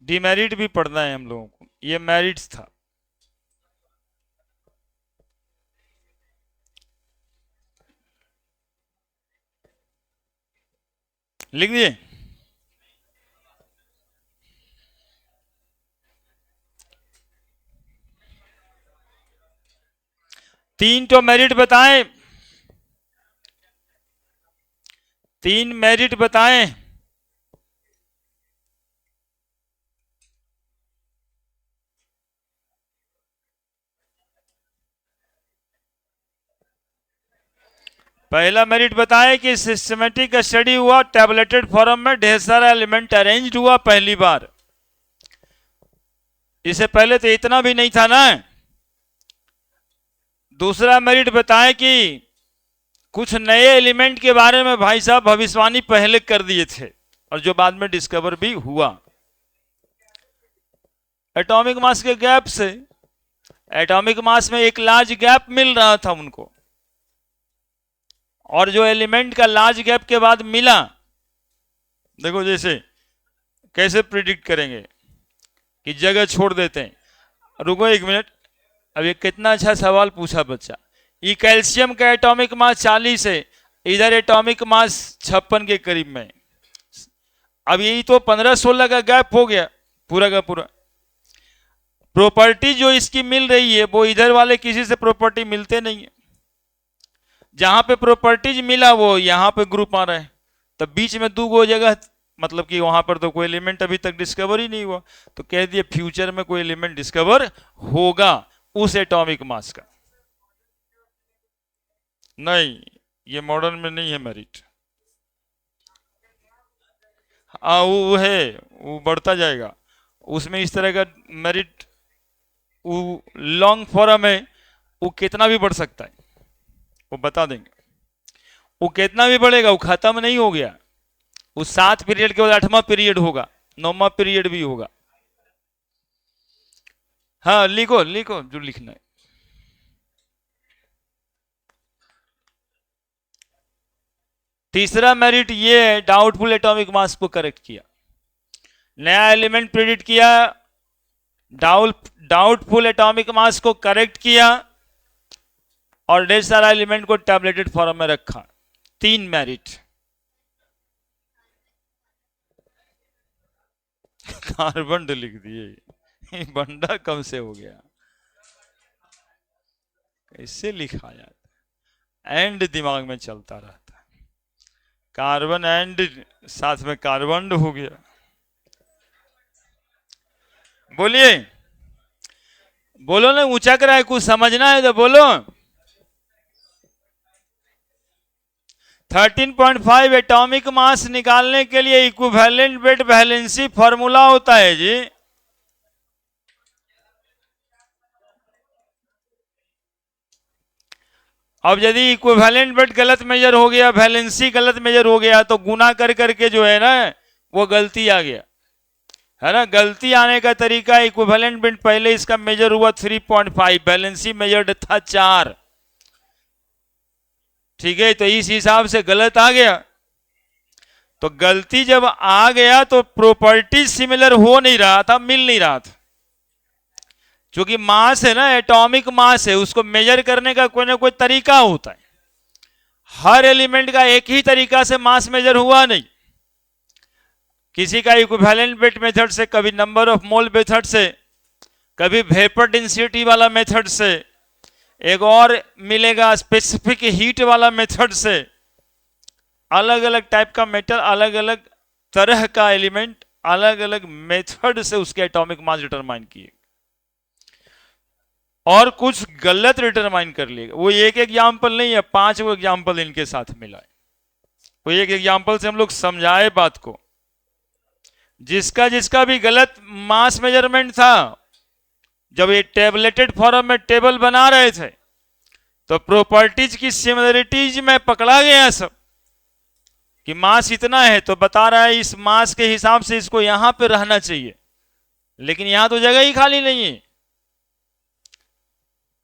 डिमेरिट भी पढ़ना है हम लोगों को, ये मेरिट्स था। लिख दिए। तीन तो मेरिट बताएं, 3 मेरिट बताएं। पहला मेरिट बताएं कि सिस्टमेटिक स्टडी हुआ, टैबलेटेड फॉर्म में ढेर सारा एलिमेंट अरेंज्ड हुआ पहली बार। इससे पहले तो इतना भी नहीं था ना। दूसरा मेरिट बताएं कि कुछ नए एलिमेंट के बारे में भाई साहब भविष्यवाणी पहले कर दिए थे और जो बाद में डिस्कवर भी हुआ। एटॉमिक मास के गैप से, एटॉमिक मास में एक लार्ज गैप मिल रहा था उनको, और जो एलिमेंट का लार्ज गैप के बाद मिला, देखो जैसे कैसे प्रिडिक्ट करेंगे कि जगह छोड़ देते हैं। रुको एक मिनट, अब ये कितना अच्छा सवाल पूछा बच्चा। ये कैल्शियम का एटॉमिक मास 40 है, इधर एटॉमिक मास 56 के करीब में। अब यही तो 15-16 का गैप हो गया पूरा का पूरा। प्रॉपर्टी जो इसकी मिल रही है वो इधर वाले किसी से प्रॉपर्टी मिलते नहीं है। जहां पे प्रॉपर्टीज मिला वो यहां पे ग्रुप आ रहा है, तब बीच में दो गो जगह, मतलब कि वहां पर तो कोई एलिमेंट अभी तक डिस्कवर ही नहीं हुआ, तो कह दिए फ्यूचर में कोई एलिमेंट डिस्कवर होगा उस एटॉमिक मास का। नहीं, ये मॉडर्न में नहीं है मेरिट। हाँ वो है, वो बढ़ता जाएगा उसमें इस तरह का मेरिट। वो लॉन्ग फॉरम है, वो कितना भी बढ़ सकता है, वो बता देंगे। वो कितना भी बढ़ेगा, वो खत्म नहीं हो गया। वो 7 पीरियड के बाद 8वां पीरियड होगा, 9वां पीरियड भी होगा। हाँ लिखो लिखो जो लिखना है। तीसरा मेरिट ये है, डाउटफुल एटॉमिक मास को करेक्ट किया, नया एलिमेंट प्रेडिक्ट किया, डाउटफुल एटॉमिक मास को करेक्ट किया और ढेर सारा एलिमेंट को टैबलेटेड फॉर्म में रखा। 3 मेरिट। कार्बन लिख दिए, बंडा कम से हो गया, कैसे लिखा जाता, एंड दिमाग में चलता रहता है, कार्बन एंड साथ में कार्बन हो गया। बोलिए, बोलो ना, ऊंचा कराए, कुछ समझना है तो बोलो। 13.5 एटॉमिक मास निकालने के लिए इक्विवेलेंट बिट वैलेंसी फॉर्मूला होता है जी। अब यदि इक्विवेलेंट बिट गलत मेजर हो गया, वैलेंसी गलत मेजर हो गया, तो गुना कर करके जो है ना वो गलती आ गया है ना। गलती आने का तरीका, इक्विवेलेंट बिट पहले इसका मेजर हुआ 3.5, वैलेंसी मेजर्ड था 4, ठीक है, तो इस हिसाब से गलत आ गया। तो गलती जब आ गया तो प्रॉपर्टी सिमिलर हो नहीं रहा था, मिल नहीं रहा था। क्योंकि मास है ना, एटॉमिक मास है, उसको मेजर करने का कोई ना कोई तरीका होता है। हर एलिमेंट का एक ही तरीका से मास मेजर हुआ नहीं, किसी का इक्विवेलेंट बिट मेथड से, कभी नंबर ऑफ मोल मेथड से, कभी वेपर डेंसिटी वाला मेथड से, एक और मिलेगा स्पेसिफिक हीट वाला मेथड से। अलग अलग टाइप का मेटल, अलग अलग तरह का एलिमेंट, अलग अलग मेथड से उसके एटॉमिक मास डिटरमाइन किए और कुछ गलत डिटरमाइन कर लिए। वो एक एग्जाम्पल नहीं है, 5 एग्जाम्पल इनके साथ मिला है। वो एक एग्जाम्पल से हम लोग समझाए बात को। जिसका जिसका भी गलत मास मेजरमेंट था, जब ये टेबलेटेड फॉर्म में टेबल बना रहे थे तो प्रॉपर्टीज की सिमिलरिटीज में पकड़ा गया सब कि मास इतना है, तो बता रहा है इस मास के हिसाब से इसको यहां पे रहना चाहिए, लेकिन यहां तो जगह ही खाली नहीं है।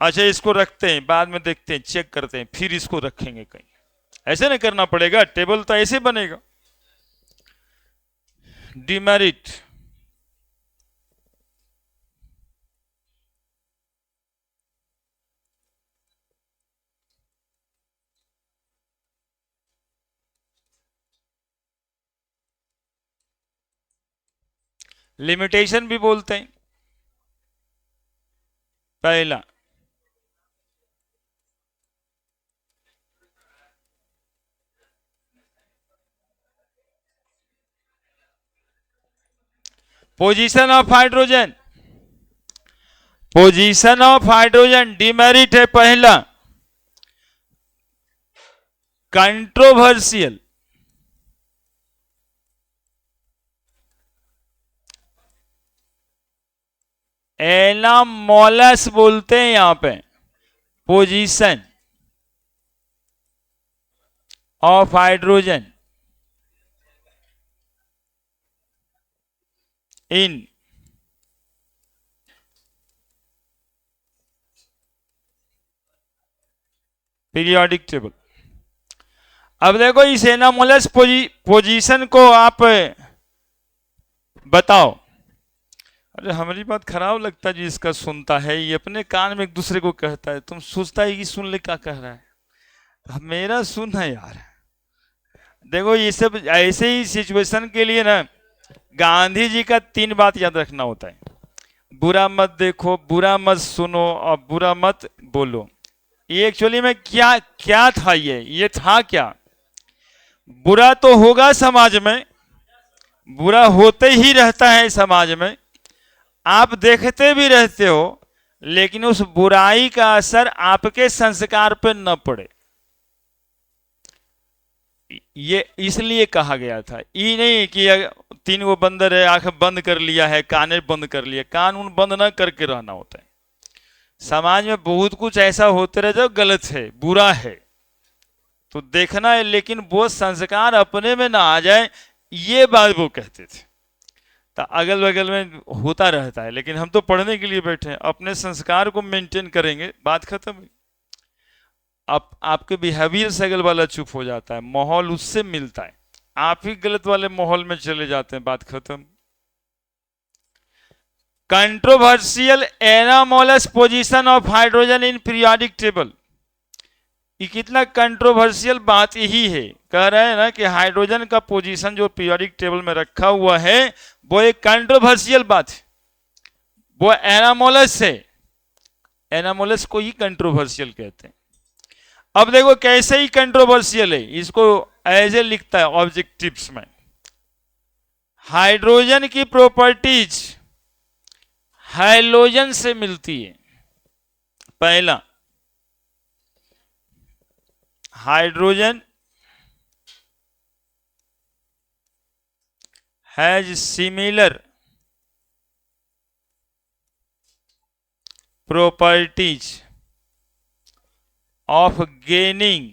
अच्छा इसको रखते हैं, बाद में देखते हैं, चेक करते हैं, फिर इसको रखेंगे कहीं। ऐसे नहीं करना पड़ेगा, टेबल तो ऐसे बनेगा। डिमेरिट, लिमिटेशन भी बोलते हैं। पहला, position of hydrogen, position of hydrogen demerit है पहला, कंट्रोवर्शियल। एनामोलस बोलते हैं यहां पे, position of hydrogen in periodic table. अब देखो इस एनामोलस पोजीशन को आप बताओ, अरे हमारी बात खराब लगता है जी, इसका सुनता है, ये अपने कान में एक दूसरे को कहता है, तुम सोचता है कि सुन ले क्या कह रहा है। मेरा सुन है यार। देखो ये सब ऐसे ही सिचुएशन के लिए ना गांधी जी का 3 बात याद रखना होता है। बुरा मत देखो, बुरा मत सुनो और बुरा मत बोलो। ये एक्चुअली में क्या क्या था, ये था क्या? बुरा तो होगा समाज में, बुरा होते ही रहता है समाज में, आप देखते भी रहते हो, लेकिन उस बुराई का असर आपके संस्कार पर न पड़े। ये इसलिए कहा गया था, ये नहीं कि 3 वो बंदर है, आंख बंद कर लिया है, कान बंद कर लिया, कान उन बंद ना करके रहना होता है। समाज में बहुत कुछ ऐसा होते रहे जो गलत है, बुरा है, तो देखना है, लेकिन वो संस्कार अपने में ना आ जाए, ये बात वो कहते थे। तो अगल बगल में होता रहता है, लेकिन हम तो पढ़ने के लिए बैठे हैं, अपने संस्कार को मेंटेन करेंगे, बात खत्म है। अब आपके बिहेवियर से अगल वाला चुप हो जाता है, माहौल उससे मिलता है, आप ही गलत वाले माहौल में चले जाते हैं, बात खत्म। Controversial anomalous position of hydrogen in periodic table. ये कितना कंट्रोवर्शियल बात यही है, कह रहे हैं ना कि हाइड्रोजन का पोजीशन जो पीरियोडिक टेबल में रखा हुआ है वो एक कंट्रोवर्शियल बात है, वो एनामोलस है, एनामोलस को ही कंट्रोवर्शियल कहते हैं। अब देखो कैसे ही कंट्रोवर्शियल है, इसको एज ए लिखता है ऑब्जेक्टिव्स में। हाइड्रोजन की प्रॉपर्टीज हैलोजन से मिलती है। पहला, hydrogen has similar properties of gaining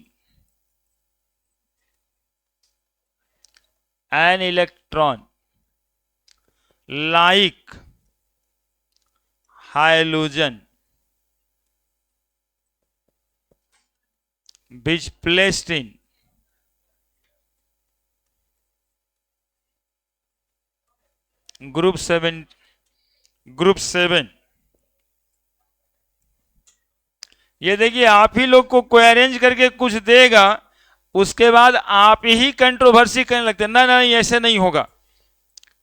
an electron like halogen which placed in group 7। ये देखिए, आप ही लोग को कोई अरेंज करके कुछ देगा, उसके बाद आप ही कंट्रोवर्सी करने लगते हैं, ना ना ऐसे नहीं होगा,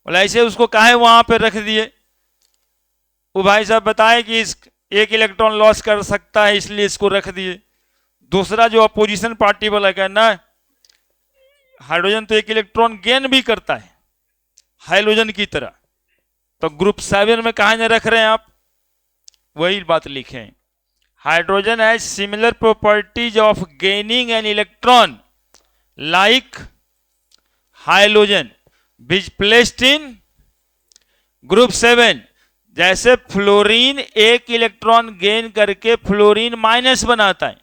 बोला ऐसे उसको काहे वहां पे रख दिए, वो भाई साहब बताए कि इस एक इलेक्ट्रॉन लॉस कर सकता है इसलिए इसको रख दिए। दूसरा जो अपोजिशन पार्टी वाला कहना है हाइड्रोजन तो एक इलेक्ट्रॉन गेन भी करता है हाइड्रोजन की तरह, तो ग्रुप 7 में कहा रख रहे हैं आप, वही बात लिखे। Hydrogen has similar properties of gaining an electron like hydrogen which placed in group 7। जैसे फ्लोरीन एक इलेक्ट्रॉन गेन करके फ्लोरीन माइनस बनाता है,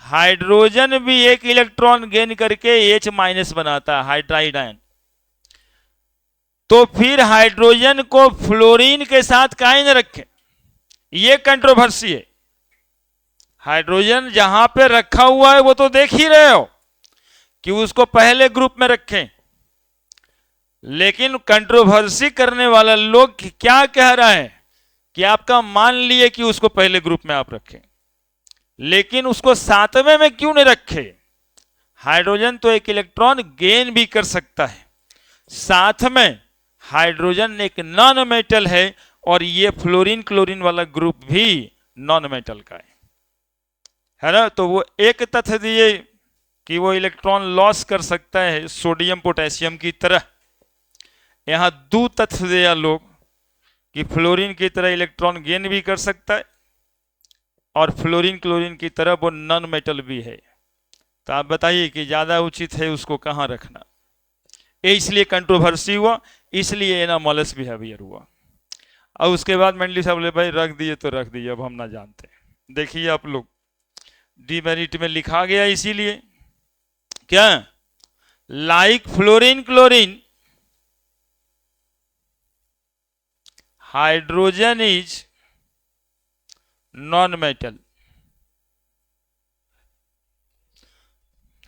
हाइड्रोजन भी एक इलेक्ट्रॉन गेन करके H माइनस बनाता है, हाइड्राइड आयन। तो फिर हाइड्रोजन को फ्लोरीन के साथ काहे न रखें, ये कंट्रोवर्सी है। हाइड्रोजन जहां पे रखा हुआ है वो तो देख ही रहे हो कि उसको पहले ग्रुप में रखें, लेकिन कंट्रोवर्सी करने वाला लोग क्या कह रहा है कि आपका मान लिए कि उसको पहले ग्रुप में आप रखें, लेकिन उसको 7वें में क्यों नहीं रखे? हाइड्रोजन तो एक इलेक्ट्रॉन गेन भी कर सकता है, साथ में हाइड्रोजन एक नॉन मेटल है, और ये फ्लोरीन क्लोरीन वाला ग्रुप भी नॉन मेटल का है ना। तो वो एक तथ्य दिए कि वो इलेक्ट्रॉन लॉस कर सकता है सोडियम पोटेशियम की तरह, यहां 2 तथ्य दिया लोग कि फ्लोरीन की तरह इलेक्ट्रॉन गेन भी कर सकता है और फ्लोरीन क्लोरीन की तरह वो नॉन मेटल भी है। तो आप बताइए कि ज्यादा उचित है उसको कहां रखना? इसलिए कंट्रोवर्सी हुआ, इसलिए एनामोलस बिहेवियर हुआ। और उसके बाद मेंडली साहब बोले भाई रख दिए तो रख दिए, अब हम ना जानते। देखिए आप लोग, डीमेरिट में लिखा गया इसीलिए क्या, like fluorine chlorine hydrogen is non metal,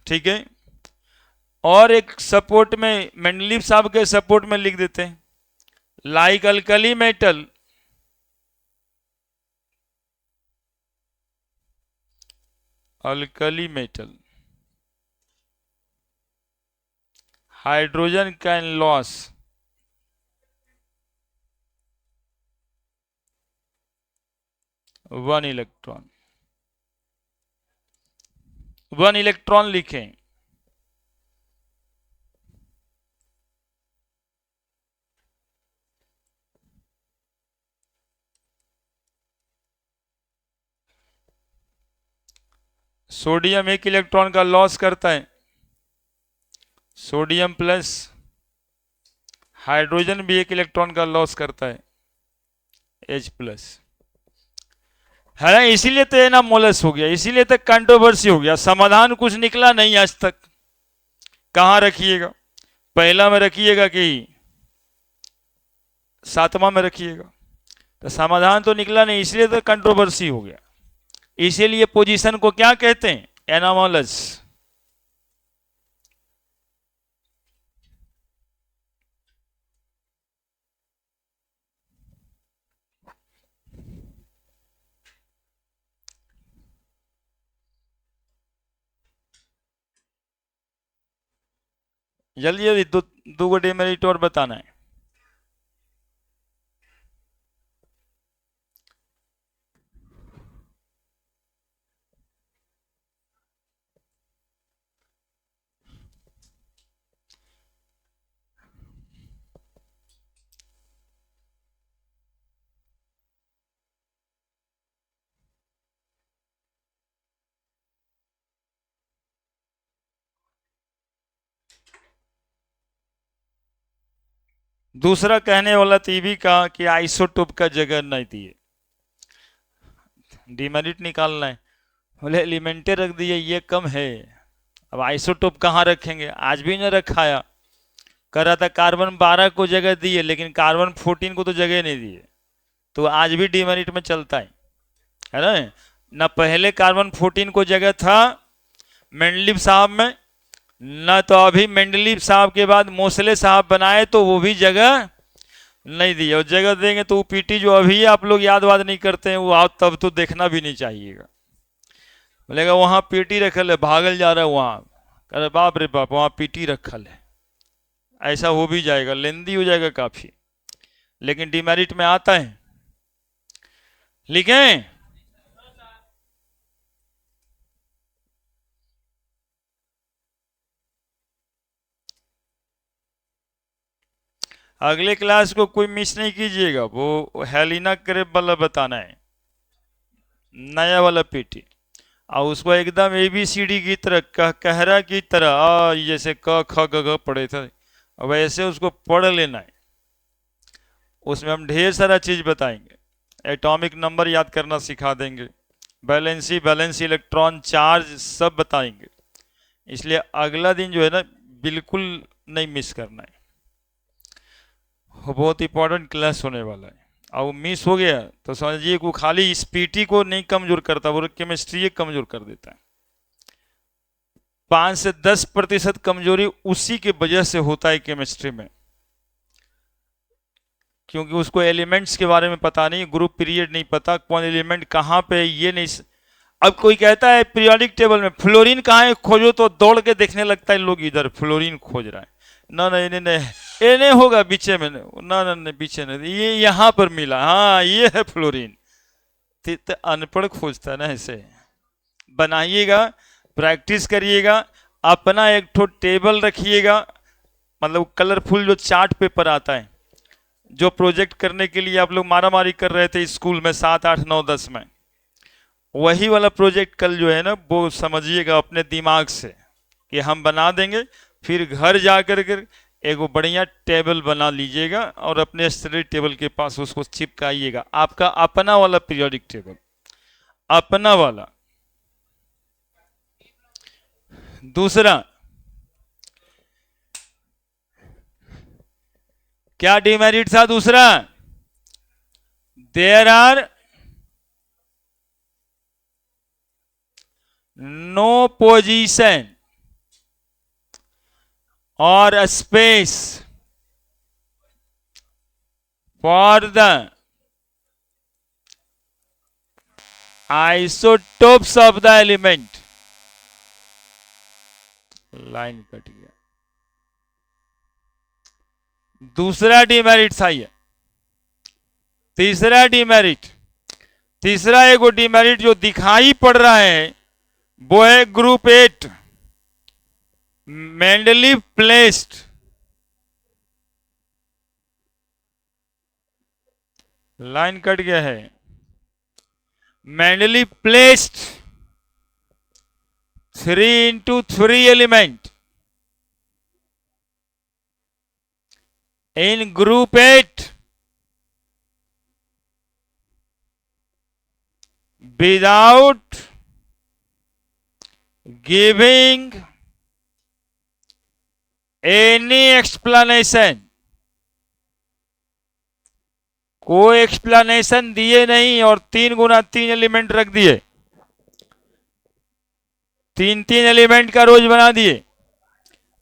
ठीक है। और एक सपोर्ट में मेंडलीव साहब के सपोर्ट में लिख देते हैं, like alkali metal, alkali metal, hydrogen can lose one electron, one electron लिखें। सोडियम एक इलेक्ट्रॉन का लॉस करता है, सोडियम प्लस, हाइड्रोजन भी एक इलेक्ट्रॉन का लॉस करता है, H प्लस, है ना। इसीलिए तो ये ना मोलस हो गया, इसीलिए तो कंट्रोवर्सी हो गया, समाधान कुछ निकला नहीं आज तक। कहां रखिएगा, पहला में रखिएगा कि सातवां में रखिएगा, तो समाधान तो निकला नहीं, इसलिए तो कंट्रोवर्सी हो गया। इसीलिए पोजीशन को क्या कहते हैं, एनामोलस। जल्दी जल्दी दो गो डेमेरिट और बताना है। दूसरा कहने वाला टीवी का कि आइसोटोप का जगह नहीं दिए, डिमेरिट निकालना है, बोले एलिमेंटे रख दिए ये कम है, अब आइसोटोप कहाँ रखेंगे, आज भी न रखाया। कर रहा था कार्बन 12 को जगह दिए, लेकिन कार्बन 14 को तो जगह नहीं दिए, तो आज भी डिमेरिट में चलता है ना। न पहले कार्बन 14 को जगह था मेंडलीव साहब में, न तो अभी मेंडलीव साहब के बाद मोसले साहब बनाए तो वो भी जगह नहीं दी, और जगह देंगे तो वो पीटी जो अभी आप लोग याद वाद नहीं करते हैं, वो आप तब तो देखना भी नहीं चाहिएगा। बोलेगा वहां पीटी रखल है, भागल जा रहा है वहां, अरे बाप रे बाप वहां पीटी रखल है, ऐसा हो भी जाएगा, लेंदी हो जाएगा काफी, लेकिन डिमेरिट में आता है। लिखें, अगले क्लास को कोई मिस नहीं कीजिएगा, वो हेलिना क्रेब वाला बताना है, नया वाला पीटी, और उसको एकदम ABCD की तरह कहरा की तरह जैसे क ख ग घ पढ़े थे वैसे उसको पढ़ लेना है। उसमें हम ढेर सारा चीज बताएंगे, एटॉमिक नंबर याद करना सिखा देंगे, बैलेंस इलेक्ट्रॉन चार्ज सब बताएंगे, इसलिए अगला दिन जो है ना बिल्कुल नहीं मिस करना है, बहुत इंपॉर्टेंट क्लास होने वाला है। और वो मिस हो गया तो समझिए वो खाली इस पीटी को नहीं कमजोर करता, वो केमिस्ट्री कमजोर कर देता है। 5 से 10% कमजोरी उसी के वजह से होता है केमिस्ट्री में, क्योंकि उसको एलिमेंट्स के बारे में पता नहीं, ग्रुप पीरियड नहीं पता, कौन एलिमेंट कहाँ पे ये नहीं। अब कोई कहता है पीरियोडिक टेबल में फ्लोरीन कहाँ है खोजो, तो दौड़ के देखने लगता है लोग इधर फ्लोरीन खोज रहा है, ना नहीं नहीं नहीं ये नहीं होगा बीचे में, ना ना नहीं बीचे नहीं, ये यहाँ पर मिला, हाँ ये है फ्लोरीन। तो अनपढ़ खोजता है ना, ऐसे बनाइएगा, प्रैक्टिस करिएगा, अपना एक ठो टेबल रखिएगा, मतलब कलरफुल जो चार्ट पेपर आता है, जो प्रोजेक्ट करने के लिए आप लोग मारामारी कर रहे थे स्कूल में 7, 8, 9, 10 में, वही वाला प्रोजेक्ट कल जो है ना वो समझिएगा अपने दिमाग से कि हम बना देंगे, फिर घर जा कर एक बढ़िया टेबल बना लीजिएगा और अपने स्टडी टेबल के पास उसको चिपकाइएगा, आपका अपना वाला पीरियोडिक टेबल, अपना वाला। दूसरा क्या डिमेरिट था दूसरा, देयर आर नो पोजीशन और space for the isotopes of the element. Line cut गया। दूसरा डिमेरिट सही है। तीसरा डिमेरिट, तीसरा एगो डिमेरिट जो दिखाई पड़ रहा है वो है group 8 Mendeleev placed, line cut गया है, Mendeleev placed 3 into 3 element in group 8 without giving any explanation, कोई एक्सप्लेनेशन दिए नहीं और 3 × 3 एलिमेंट रख दिए, 3 एलिमेंट का रोज बना दिए।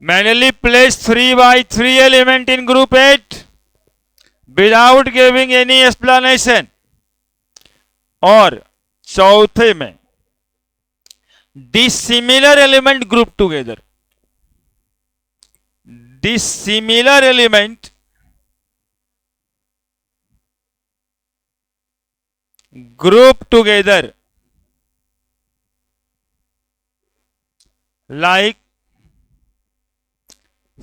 Manually place 3 by 3 element in group 8 without giving any explanation. और चौथे में dissimilar element group together, dissimilar element group together like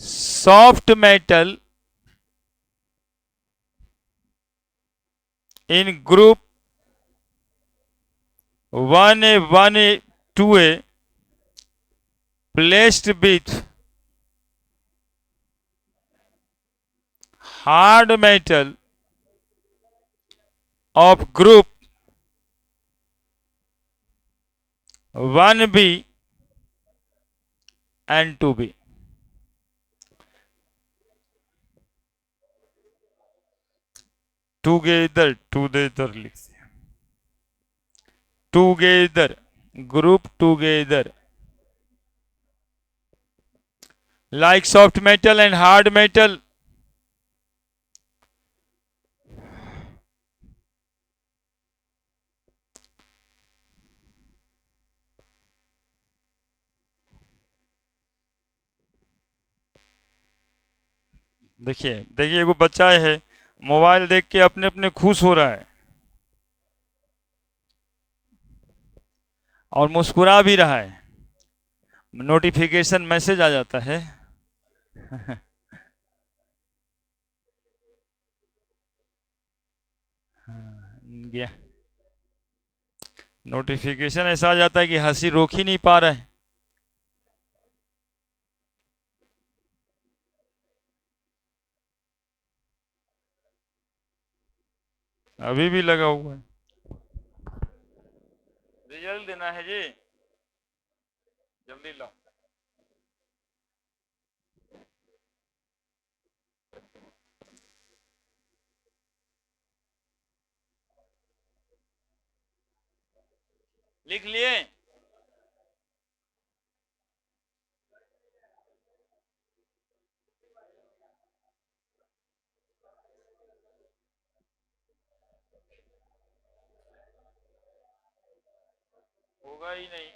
soft metal in group 1A 1A 2A placed with hard metal of group 1B and 2B। Together together लिख दिया, together group together like soft metal and hard metal देखिए देखिए एगो बच्चा है mobile देख के अपने अपने खुश हो रहा है और मुस्कुरा भी रहा है, नोटिफिकेशन मैसेज आ जाता है गया नोटिफिकेशन ऐसा आ जाता है कि हंसी रोक ही नहीं पा रहा है। अभी भी लगा हुआ है, रिजल्ट देना है जी, जल्दी लो। लिख लिए? होगा ही नहीं।